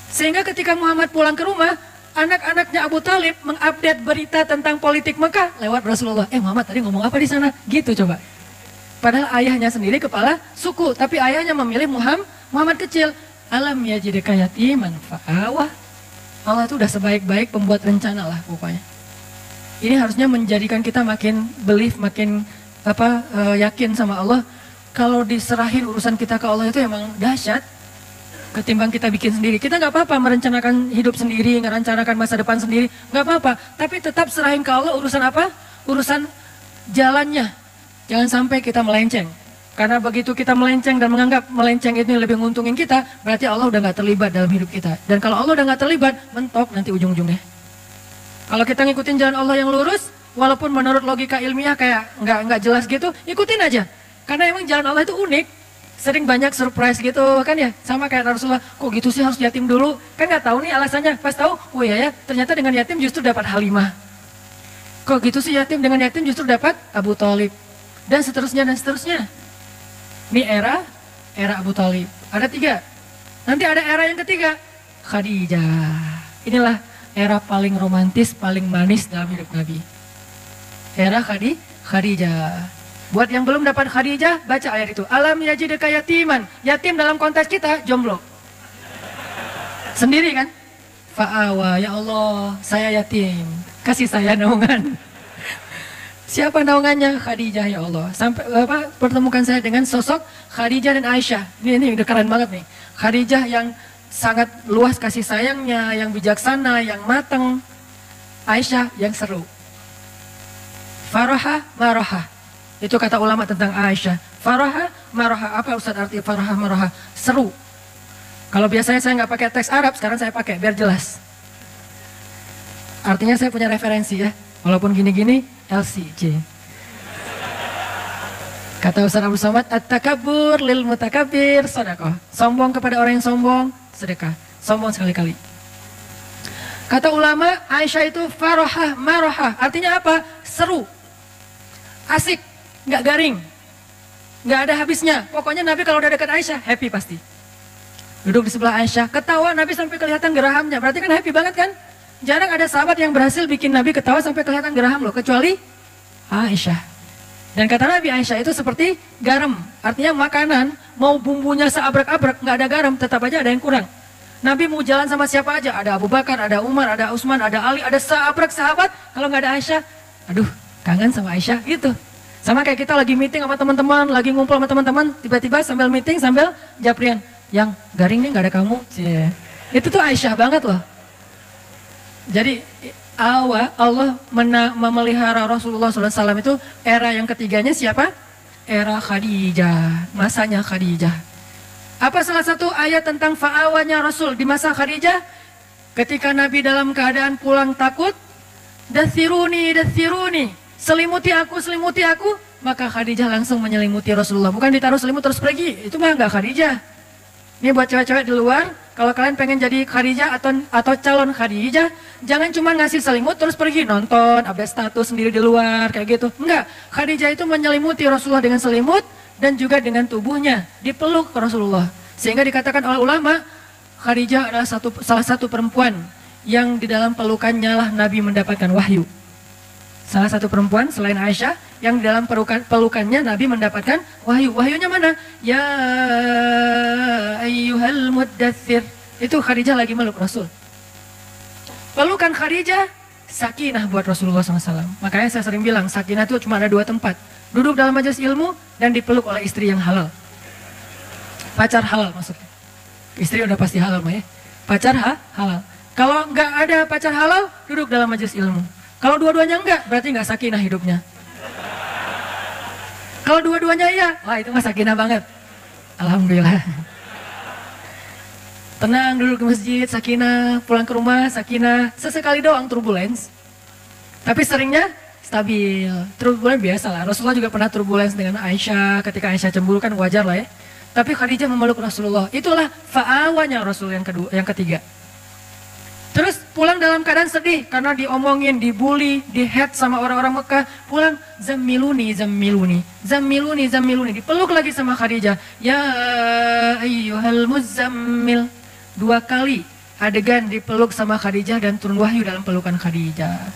Sehingga ketika Muhammad pulang ke rumah, anak-anaknya Abu Thalib mengupdate berita tentang politik Mekah lewat Rasulullah. Muhammad tadi ngomong apa di sana? Gitu coba. Padahal ayahnya sendiri kepala suku, tapi ayahnya memilih Muhammad kecil. Alam yajidka yatiman fa'awa. Allah itu udah sebaik-baik pembuat rencana lah pokoknya. Ini harusnya menjadikan kita makin belief, makin yakin sama Allah. Kalau diserahin urusan kita ke Allah itu emang dahsyat. Ketimbang kita bikin sendiri. Kita nggak apa-apa merencanakan hidup sendiri, merencanakan masa depan sendiri, nggak apa-apa. Tapi tetap serahin ke Allah urusan apa? Urusan jalannya. Jangan sampai kita melenceng. Karena begitu kita melenceng dan menganggap melenceng itu lebih nguntungin kita, berarti Allah udah nggak terlibat dalam hidup kita. Dan kalau Allah udah nggak terlibat, mentok nanti ujung-ujungnya. Kalau kita ngikutin jalan Allah yang lurus, walaupun menurut logika ilmiah kayak nggak jelas gitu, ikutin aja. Karena emang jalan Allah itu unik. Sering banyak surprise gitu kan ya. Sama kayak Rasulullah, kok gitu sih harus yatim dulu? Kan nggak tahu nih alasannya. Pas tahu, oh iya ya, ternyata dengan yatim justru dapat Halimah. Kok gitu sih yatim, dengan yatim justru dapat Abu Thalib. Dan seterusnya dan seterusnya. Ini era Abu Thalib. Ada 3. Nanti ada era yang ketiga, Khadijah. Inilah era paling romantis, paling manis dalam hidup Nabi. Era Khadijah. Buat yang belum dapat Khadijah, baca ayat itu. Alam yajidka yatiman. Yatim dalam konteks kita, jomblo. Sendiri kan? Fa'awa, ya Allah, saya yatim. Kasih saya naungan. Siapa naungannya? Khadijah, ya Allah. Sampai pertemukan saya dengan sosok Khadijah dan Aisyah. Ini udah keren banget nih. Khadijah yang sangat luas kasih sayangnya, yang bijaksana, yang matang. Aisyah yang seru. Faraha, maraha. Itu kata ulama tentang Aisyah. Faraha, Maroha. Apa Ustaz arti faroha maroha? Seru. Kalau biasanya saya nggak pakai teks Arab, sekarang saya pakai biar jelas. Artinya saya punya referensi ya. Walaupun gini-gini, LCJ. Kata Ustaz Abdul Somad, at-takabbur lil mutakabbir sedekah. Sombong kepada orang yang sombong, sedekah. Sombong sekali-kali. Kata ulama, Aisyah itu farohah marohah. Artinya apa? Seru. Asik. Nggak garing. Nggak ada habisnya. Pokoknya Nabi kalau udah dekat Aisyah, happy pasti. Duduk di sebelah Aisyah, ketawa Nabi sampai kelihatan gerahamnya. Berarti kan happy banget kan? Jarang ada sahabat yang berhasil bikin Nabi ketawa sampai kelihatan geraham loh. Kecuali Aisyah. Dan kata Nabi, Aisyah itu seperti garam. Artinya makanan, mau bumbunya seabrek-abrek, nggak ada garam, tetap aja ada yang kurang. Nabi mau jalan sama siapa aja, ada Abu Bakar, ada Umar, ada Utsman, ada Ali, ada seabrek sahabat. Kalau nggak ada Aisyah, aduh kangen sama Aisyah gitu. Sama kayak kita lagi meeting sama teman-teman, lagi ngumpul sama teman-teman, tiba-tiba sambil meeting, sambil japrian. Yang garing nih nggak ada kamu. Itu tuh Aisyah banget loh. Jadi Allah memelihara Rasulullah SAW itu era yang ketiganya siapa? Era Khadijah, masanya Khadijah. Apa salah satu ayat tentang fa'awanya Rasul di masa Khadijah? Ketika Nabi dalam keadaan pulang takut, dathiruni, selimuti aku, maka Khadijah langsung menyelimuti Rasulullah. Bukan ditaruh selimut terus pergi, itu mah nggak Khadijah. Ini buat cewek-cewek di luar, kalau kalian pengen jadi Khadijah atau calon Khadijah, jangan cuma ngasih selimut terus pergi nonton, update status sendiri di luar, kayak gitu. Enggak, Khadijah itu menyelimuti Rasulullah dengan selimut dan juga dengan tubuhnya, dipeluk Rasulullah. Sehingga dikatakan oleh ulama, Khadijah adalah salah satu perempuan yang di dalam pelukannya lah Nabi mendapatkan wahyu. Salah satu perempuan selain Aisyah yang di dalam pelukannya Nabi mendapatkan wahyu. Wahyunya mana? Ya ayyuhal muddathir. Itu Khadijah lagi meluk Rasul. Pelukan Khadijah, sakinah buat Rasulullah SAW. Makanya saya sering bilang, sakinah itu cuma ada 2 tempat. Duduk dalam majelis ilmu dan dipeluk oleh istri yang halal. Pacar halal maksudnya. Istri udah pasti halal mah ya. Pacar halal. Kalau nggak ada pacar halal, duduk dalam majelis ilmu. Kalau dua-duanya enggak, berarti nggak sakinah hidupnya. Kalau dua-duanya iya, wah itu mah sakinah banget. Alhamdulillah. Tenang duduk di masjid, sakinah, pulang ke rumah, sakinah. Sesekali doang turbulence. Tapi seringnya stabil. Turbulence biasa lah. Rasulullah juga pernah turbulence dengan Aisyah. Ketika Aisyah cemburu kan wajar lah ya. Tapi Khadijah memeluk Rasulullah. Itulah fa'awanya Rasul yang ketiga. Terus pulang dalam keadaan sedih karena diomongin, dibully, dihead sama orang-orang Mekah. Pulang, zammiluni. Dipeluk lagi sama Khadijah. Ya ayyuhal muzammil. 2 kali adegan dipeluk sama Khadijah dan turun wahyu dalam pelukan Khadijah.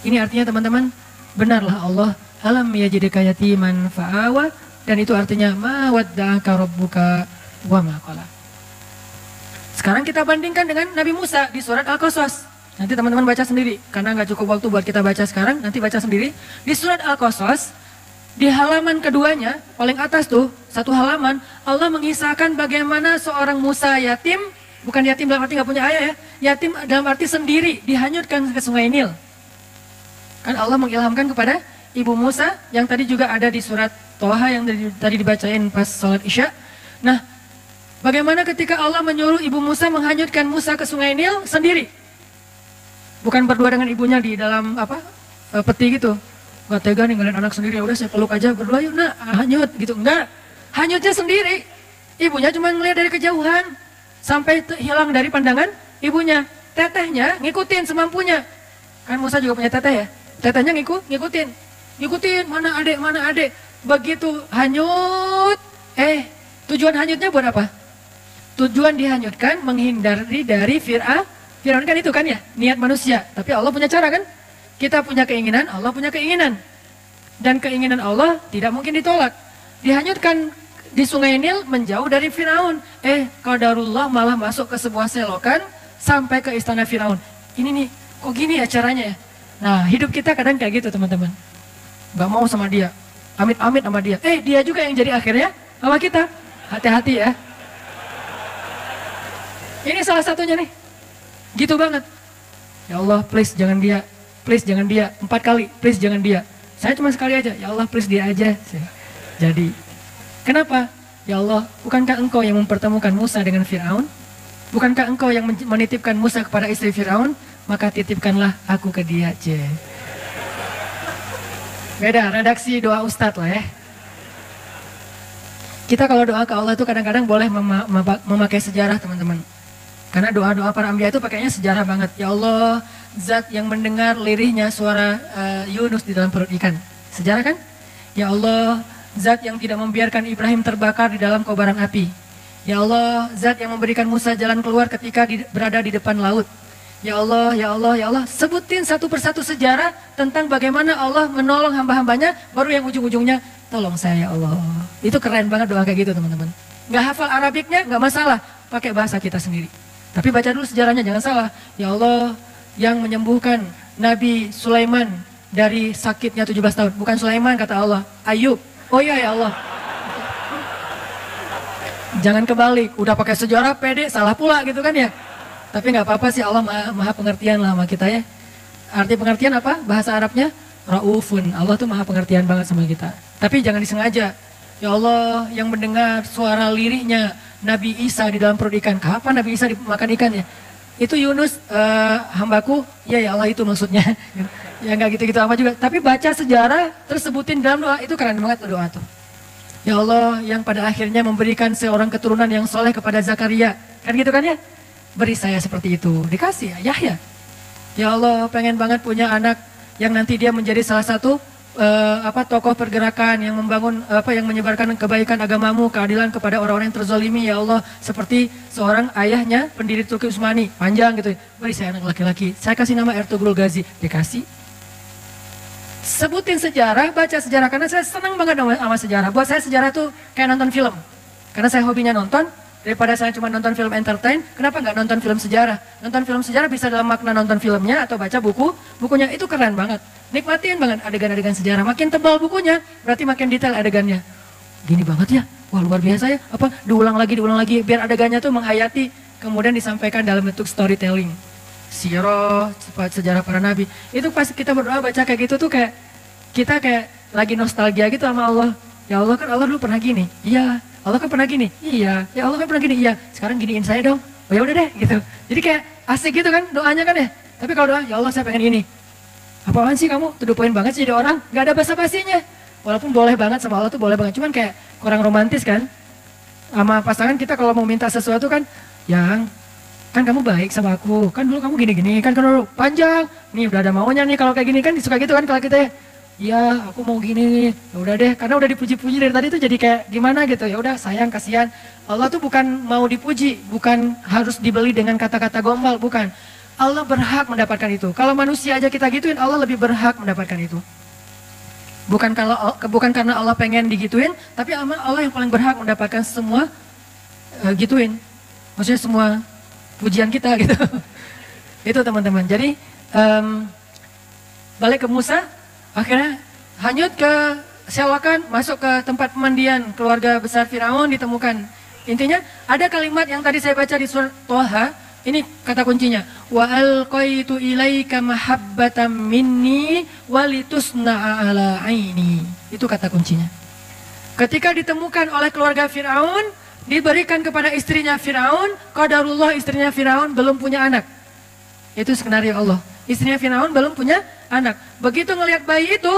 Ini artinya teman-teman, benarlah Allah alam yajidka yatiman fa'awa. Dan itu artinya ma wadda'aka rabbuka wa ma qala. Sekarang kita bandingkan dengan Nabi Musa di surat Al-Qasas. Nanti teman-teman baca sendiri, karena nggak cukup waktu buat kita baca sekarang, nanti baca sendiri. Di surat Al-Qasas, di halaman keduanya, paling atas tuh, 1 halaman, Allah mengisahkan bagaimana seorang Musa yatim, bukan yatim dalam arti nggak punya ayah ya, yatim dalam arti sendiri, dihanyutkan ke sungai Nil. Kan Allah mengilhamkan kepada Ibu Musa, yang tadi juga ada di surat Toha yang tadi dibacain pas sholat Isya. Nah, bagaimana ketika Allah menyuruh Ibu Musa menghanyutkan Musa ke sungai Nil sendiri? Bukan berdua dengan ibunya di dalam peti gitu. Gak tega nih ngeliat anak sendiri, ya udah saya peluk aja berdua yuk nak hanyut gitu. Enggak, hanyutnya sendiri. Ibunya cuma ngeliat dari kejauhan sampai hilang dari pandangan ibunya. Tetehnya ngikutin semampunya. Kan Musa juga punya teteh ya. Tetehnya ngikutin mana adek. Begitu hanyut, tujuan hanyutnya buat apa? Tujuan dihanyutkan menghindari dari Fir'aun kan itu kan ya, niat manusia. Tapi Allah punya cara kan? Kita punya keinginan, Allah punya keinginan. Dan keinginan Allah tidak mungkin ditolak. Dihanyutkan di sungai Nil menjauh dari Fir'aun. Qadarullah malah masuk ke sebuah selokan sampai ke istana Fir'aun. Ini nih, kok gini ya caranya ya? Nah, hidup kita kadang kayak gitu teman-teman. Gak mau sama dia, amit-amit sama dia. Dia juga yang jadi akhirnya sama kita. Hati-hati ya. Ini salah satunya nih. Gitu banget. Ya Allah, please jangan dia. Please jangan dia. 4 kali, please jangan dia. Saya cuma sekali aja. Ya Allah, please dia aja. Jadi, kenapa? Ya Allah, bukankah engkau yang mempertemukan Musa dengan Fir'aun? Bukankah engkau yang menitipkan Musa kepada istri Fir'aun? Maka titipkanlah aku ke dia. Beda, redaksi doa Ustadz lah ya. Kita kalau doa ke Allah itu kadang-kadang boleh memakai sejarah teman-teman. Karena doa-doa para anbiya itu pakainya sejarah banget. Ya Allah, zat yang mendengar lirihnya suara Yunus di dalam perut ikan. Sejarah kan? Ya Allah, zat yang tidak membiarkan Ibrahim terbakar di dalam kobaran api. Ya Allah, zat yang memberikan Musa jalan keluar ketika berada di depan laut. Ya Allah, ya Allah, ya Allah. Sebutin satu persatu sejarah tentang bagaimana Allah menolong hamba-hambanya, baru yang ujung-ujungnya, tolong saya ya Allah. Itu keren banget doa kayak gitu teman-teman. Nggak hafal Arabiknya, nggak masalah. Pakai bahasa kita sendiri. Tapi baca dulu sejarahnya, jangan salah. Ya Allah, yang menyembuhkan Nabi Sulaiman dari sakitnya 17 tahun. Bukan Sulaiman kata Allah, Ayub. Oh iya ya Allah. Jangan kebalik, udah pakai sejarah pede, salah pula gitu kan ya. Tapi nggak apa-apa sih, Allah maha pengertian lah sama kita ya. Arti pengertian apa? Bahasa Arabnya Raufun. Allah tuh maha pengertian banget sama kita. Tapi jangan disengaja. Ya Allah, yang mendengar suara lirihnya Nabi Isa di dalam perut ikan. Kapan Nabi Isa dimakan ikan ya? Itu Yunus, hambaku. Ya Allah itu maksudnya. Ya nggak gitu-gitu apa juga. Tapi baca sejarah terus sebutin dalam doa, itu keren banget doa tuh. Ya Allah, yang pada akhirnya memberikan seorang keturunan yang soleh kepada Zakaria. Kan gitu kan ya? Beri saya seperti itu. Dikasih ya Yahya. Ya Allah, pengen banget punya anak yang nanti dia menjadi salah satu tokoh pergerakan yang membangun yang menyebarkan kebaikan agamamu, keadilan kepada orang-orang yang terzolimi. Ya Allah, seperti seorang ayahnya pendiri Turki Utsmani, panjang gitu. Beri saya anak laki-laki. Saya kasih nama Ertugrul Ghazi. Dikasih. Sebutin sejarah, baca sejarah, karena saya senang banget sama sejarah. Buat saya sejarah tuh kayak nonton film. Karena saya hobinya nonton. Daripada saya cuma nonton film entertain, kenapa nggak nonton film sejarah? Nonton film sejarah bisa dalam makna nonton filmnya atau baca bukunya, itu keren banget. Nikmatin banget adegan-adegan sejarah. Makin tebal bukunya, berarti makin detail adegannya. Gini banget ya, wah luar biasa ya. Diulang lagi, biar adegannya tuh menghayati, kemudian disampaikan dalam bentuk storytelling. Sirah, sejarah para nabi. Itu pas kita berdoa baca kayak gitu tuh kayak, kita kayak lagi nostalgia gitu sama Allah. Ya Allah, kan Allah dulu pernah gini. Iya. Allah kan pernah gini, iya. Ya Allah kan pernah gini, iya. Sekarang giniin saya dong. Oh ya udah deh, gitu. Jadi kayak asik gitu kan doanya kan ya. Tapi kalau doa, ya Allah saya pengen ini. Apaan sih kamu? To the point banget sih jadi orang. Gak ada basa-basinya. Walaupun boleh banget sama Allah tuh boleh banget. Cuman kayak kurang romantis kan. Sama pasangan kita kalau mau minta sesuatu kan, yang kan kamu baik sama aku. Kan dulu kamu gini-gini. Kan dulu panjang. Nih udah ada maunya nih kalau kayak gini kan disuka gitu kan kalau kita ya. Iya, aku mau gini. Ya udah deh, karena udah dipuji-puji dari tadi tuh jadi kayak gimana gitu. Ya udah, sayang, kasihan. Allah tuh bukan mau dipuji, bukan harus dibeli dengan kata-kata gombal, bukan. Allah berhak mendapatkan itu. Kalau manusia aja kita gituin, Allah lebih berhak mendapatkan itu. Bukan karena Allah pengen digituin, tapi Allah yang paling berhak mendapatkan semua gituin. Maksudnya semua pujian kita gitu. Itu teman-teman. Jadi balik ke Musa. Akhirnya hanyut ke sewakan, masuk ke tempat pemandian keluarga besar Firaun ditemukan. Intinya ada kalimat yang tadi saya baca di surat Toha, ini kata kuncinya. Wa alqaitu ilaika mahabbatan minni walitusna'a ala aini. Itu kata kuncinya. Ketika ditemukan oleh keluarga Firaun, diberikan kepada istrinya Firaun, qadarullah istrinya Firaun belum punya anak. Itu skenario Allah. Istrinya Firaun belum punya anak. Begitu ngelihat bayi itu,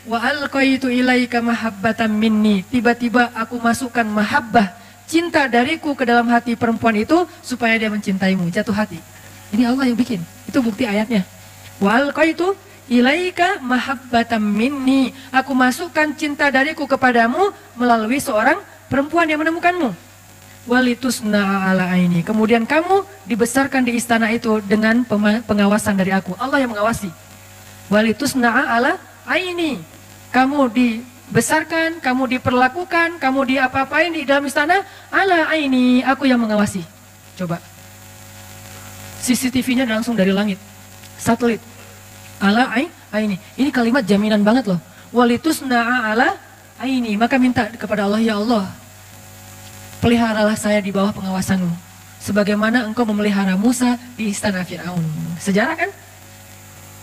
wa alqaitu ilaika mahabbatan minni. Tiba-tiba aku masukkan mahabbah, cinta dariku ke dalam hati perempuan itu supaya dia mencintaimu, jatuh hati. Ini Allah yang bikin. Itu bukti ayatnya. Wa alqaitu ilaika mahabbatan minni. Aku masukkan cinta dariku kepadamu melalui seorang perempuan yang menemukanmu. Walitusna ala aini. Kemudian kamu dibesarkan di istana itu dengan pengawasan dari aku. Allah yang mengawasi. Walitusna ala aini. Kamu dibesarkan, kamu diperlakukan, kamu diapa-apain di dalam istana. Ala aini, aku yang mengawasi. Coba. CCTV-nya langsung dari langit. Satelit. Ala aini. Ini kalimat jaminan banget loh. Walitusna ala aini. Maka minta kepada Allah, ya Allah, peliharalah saya di bawah pengawasanmu. Sebagaimana engkau memelihara Musa di istana Fir'aun. Sejarah kan?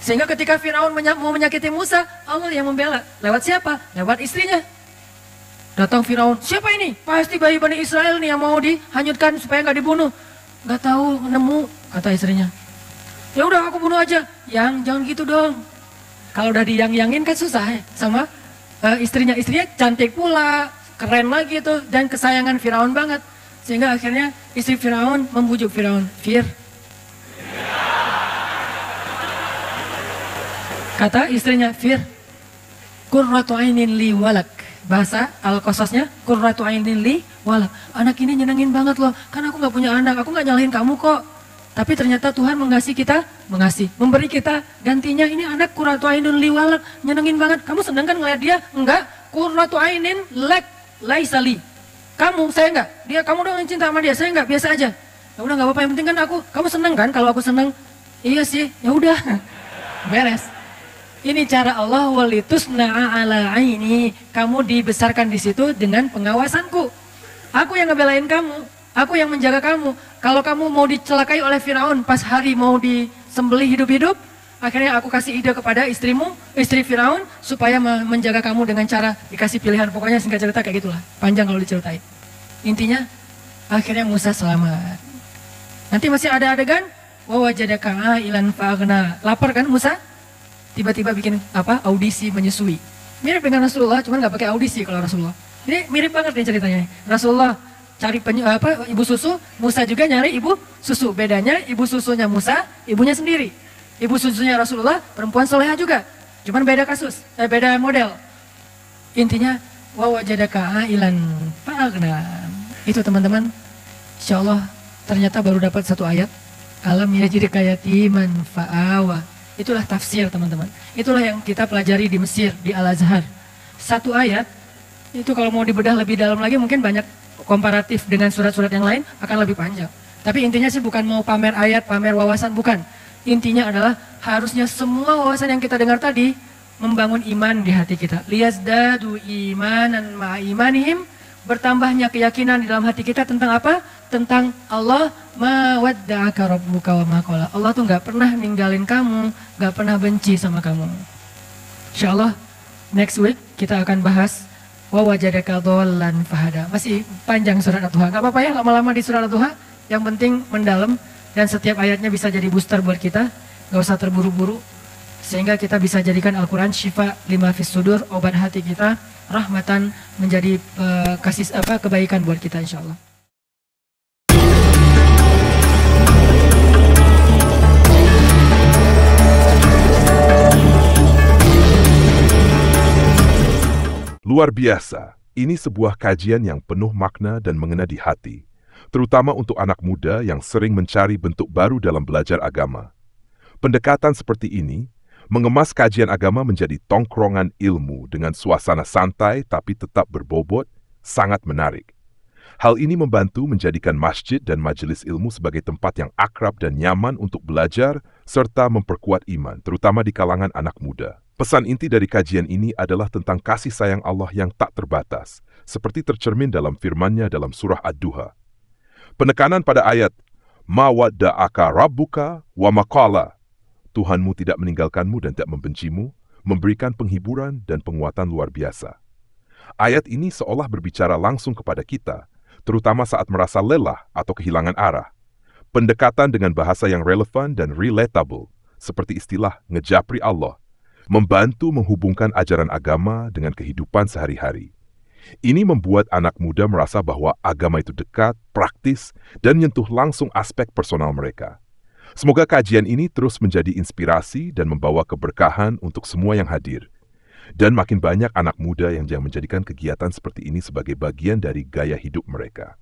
Sehingga ketika Fir'aun mau menyakiti Musa, Allah yang membela. Lewat siapa? Lewat istrinya. Datang Firaun, siapa ini? Pasti bayi Bani Israel nih yang mau dihanyutkan supaya nggak dibunuh. Nggak tahu, nemu, kata istrinya. Ya udah aku bunuh aja. Jangan gitu dong. Kalau udah diyang-yangin kan susah ya sama istrinya. Istrinya cantik pula, keren lagi tuh, dan kesayangan Firaun banget. Sehingga akhirnya istri Firaun membujuk Firaun. Kata istrinya, qurratu ainin li walak. Bahasa Al-Qasasnya, qurratu ainin li walak. Anak ini nyenengin banget loh, kan aku gak punya anak, aku gak nyalahin kamu kok. Tapi ternyata Tuhan mengasihi kita, memberi kita gantinya. Ini anak qurratu ainin li walak, nyenengin banget. Kamu seneng kan ngeliat dia? Enggak, qurratu ainin lek laisali. Kamu, saya enggak. Kamu dong yang cinta sama dia, saya enggak, biasa aja. Ya udah nggak apa-apa, yang penting kan kamu seneng kan? Kalau aku seneng, iya sih, ya udah, beres. Ini cara Allah, walitusna'a ala aini. Kamu dibesarkan di situ dengan pengawasanku. Aku yang ngebelain kamu, aku yang menjaga kamu. Kalau kamu mau dicelakai oleh Firaun pas hari mau disembelih hidup-hidup, akhirnya aku kasih ide kepada istrimu, istri Firaun, supaya menjaga kamu dengan cara dikasih pilihan. Pokoknya singkat cerita kayak gitulah, panjang kalau diceritain. Intinya, akhirnya Musa selamat. Nanti masih ada adegan, wa wajadaka ilan fa'agna. Lapar kan Musa? Tiba-tiba bikin audisi menyusui. Mirip dengan Rasulullah, cuman nggak pakai audisi kalau Rasulullah. Ini mirip banget nih ceritanya. Rasulullah cari ibu susu, Musa juga nyari ibu susu. Bedanya ibu susunya Musa, ibunya sendiri. Ibu susunya Rasulullah, perempuan soleha juga. Cuman beda kasus, beda model. Intinya, wa wajadaka ilan fa'agna. Itu teman-teman, insya Allah ternyata baru dapat satu ayat. Alam yajidka yatiman fa'awa. Itulah tafsir teman-teman. Itulah yang kita pelajari di Mesir, di Al-Azhar. Satu ayat, itu kalau mau dibedah lebih dalam lagi mungkin banyak komparatif dengan surat-surat yang lain akan lebih panjang. Tapi intinya sih bukan mau pamer ayat, pamer wawasan, bukan. Intinya adalah harusnya semua wawasan yang kita dengar tadi membangun iman di hati kita. Liyazdadu imanan ma'imanihim, bertambahnya keyakinan di dalam hati kita tentang apa? Tentang Allah, ma wadda'aka rabbuka wa ma qala. Allah tuh gak pernah ninggalin kamu, gak pernah benci sama kamu. Insyaallah next week kita akan bahas wa wajadaka dhallan fahada. Masih panjang surat Ad-Duha. Gak apa-apa ya lama-lama di surat Ad-Duha. Yang penting mendalam dan setiap ayatnya bisa jadi booster buat kita. Gak usah terburu-buru. Sehingga kita bisa jadikan Al-Quran syifa lima fis sudur, obat hati kita, rahmatan, menjadi kebaikan buat kita insyaallah. Luar biasa, ini sebuah kajian yang penuh makna dan mengena di hati, terutama untuk anak muda yang sering mencari bentuk baru dalam belajar agama. Pendekatan seperti ini mengemas kajian agama menjadi tongkrongan ilmu dengan suasana santai tapi tetap berbobot, sangat menarik. Hal ini membantu menjadikan masjid dan majelis ilmu sebagai tempat yang akrab dan nyaman untuk belajar serta memperkuat iman, terutama di kalangan anak muda. Pesan inti dari kajian ini adalah tentang kasih sayang Allah yang tak terbatas, seperti tercermin dalam firman-Nya dalam surah Ad-Duha. Penekanan pada ayat, ma wadda'aka rabbuka wa ma qala. Tuhanmu tidak meninggalkanmu dan tidak membencimu, memberikan penghiburan dan penguatan luar biasa. Ayat ini seolah berbicara langsung kepada kita, terutama saat merasa lelah atau kehilangan arah. Pendekatan dengan bahasa yang relevan dan relatable, seperti istilah ngejapri Allah, membantu menghubungkan ajaran agama dengan kehidupan sehari-hari. Ini membuat anak muda merasa bahwa agama itu dekat, praktis, dan menyentuh langsung aspek personal mereka. Semoga kajian ini terus menjadi inspirasi dan membawa keberkahan untuk semua yang hadir. Dan makin banyak anak muda yang menjadikan kegiatan seperti ini sebagai bagian dari gaya hidup mereka.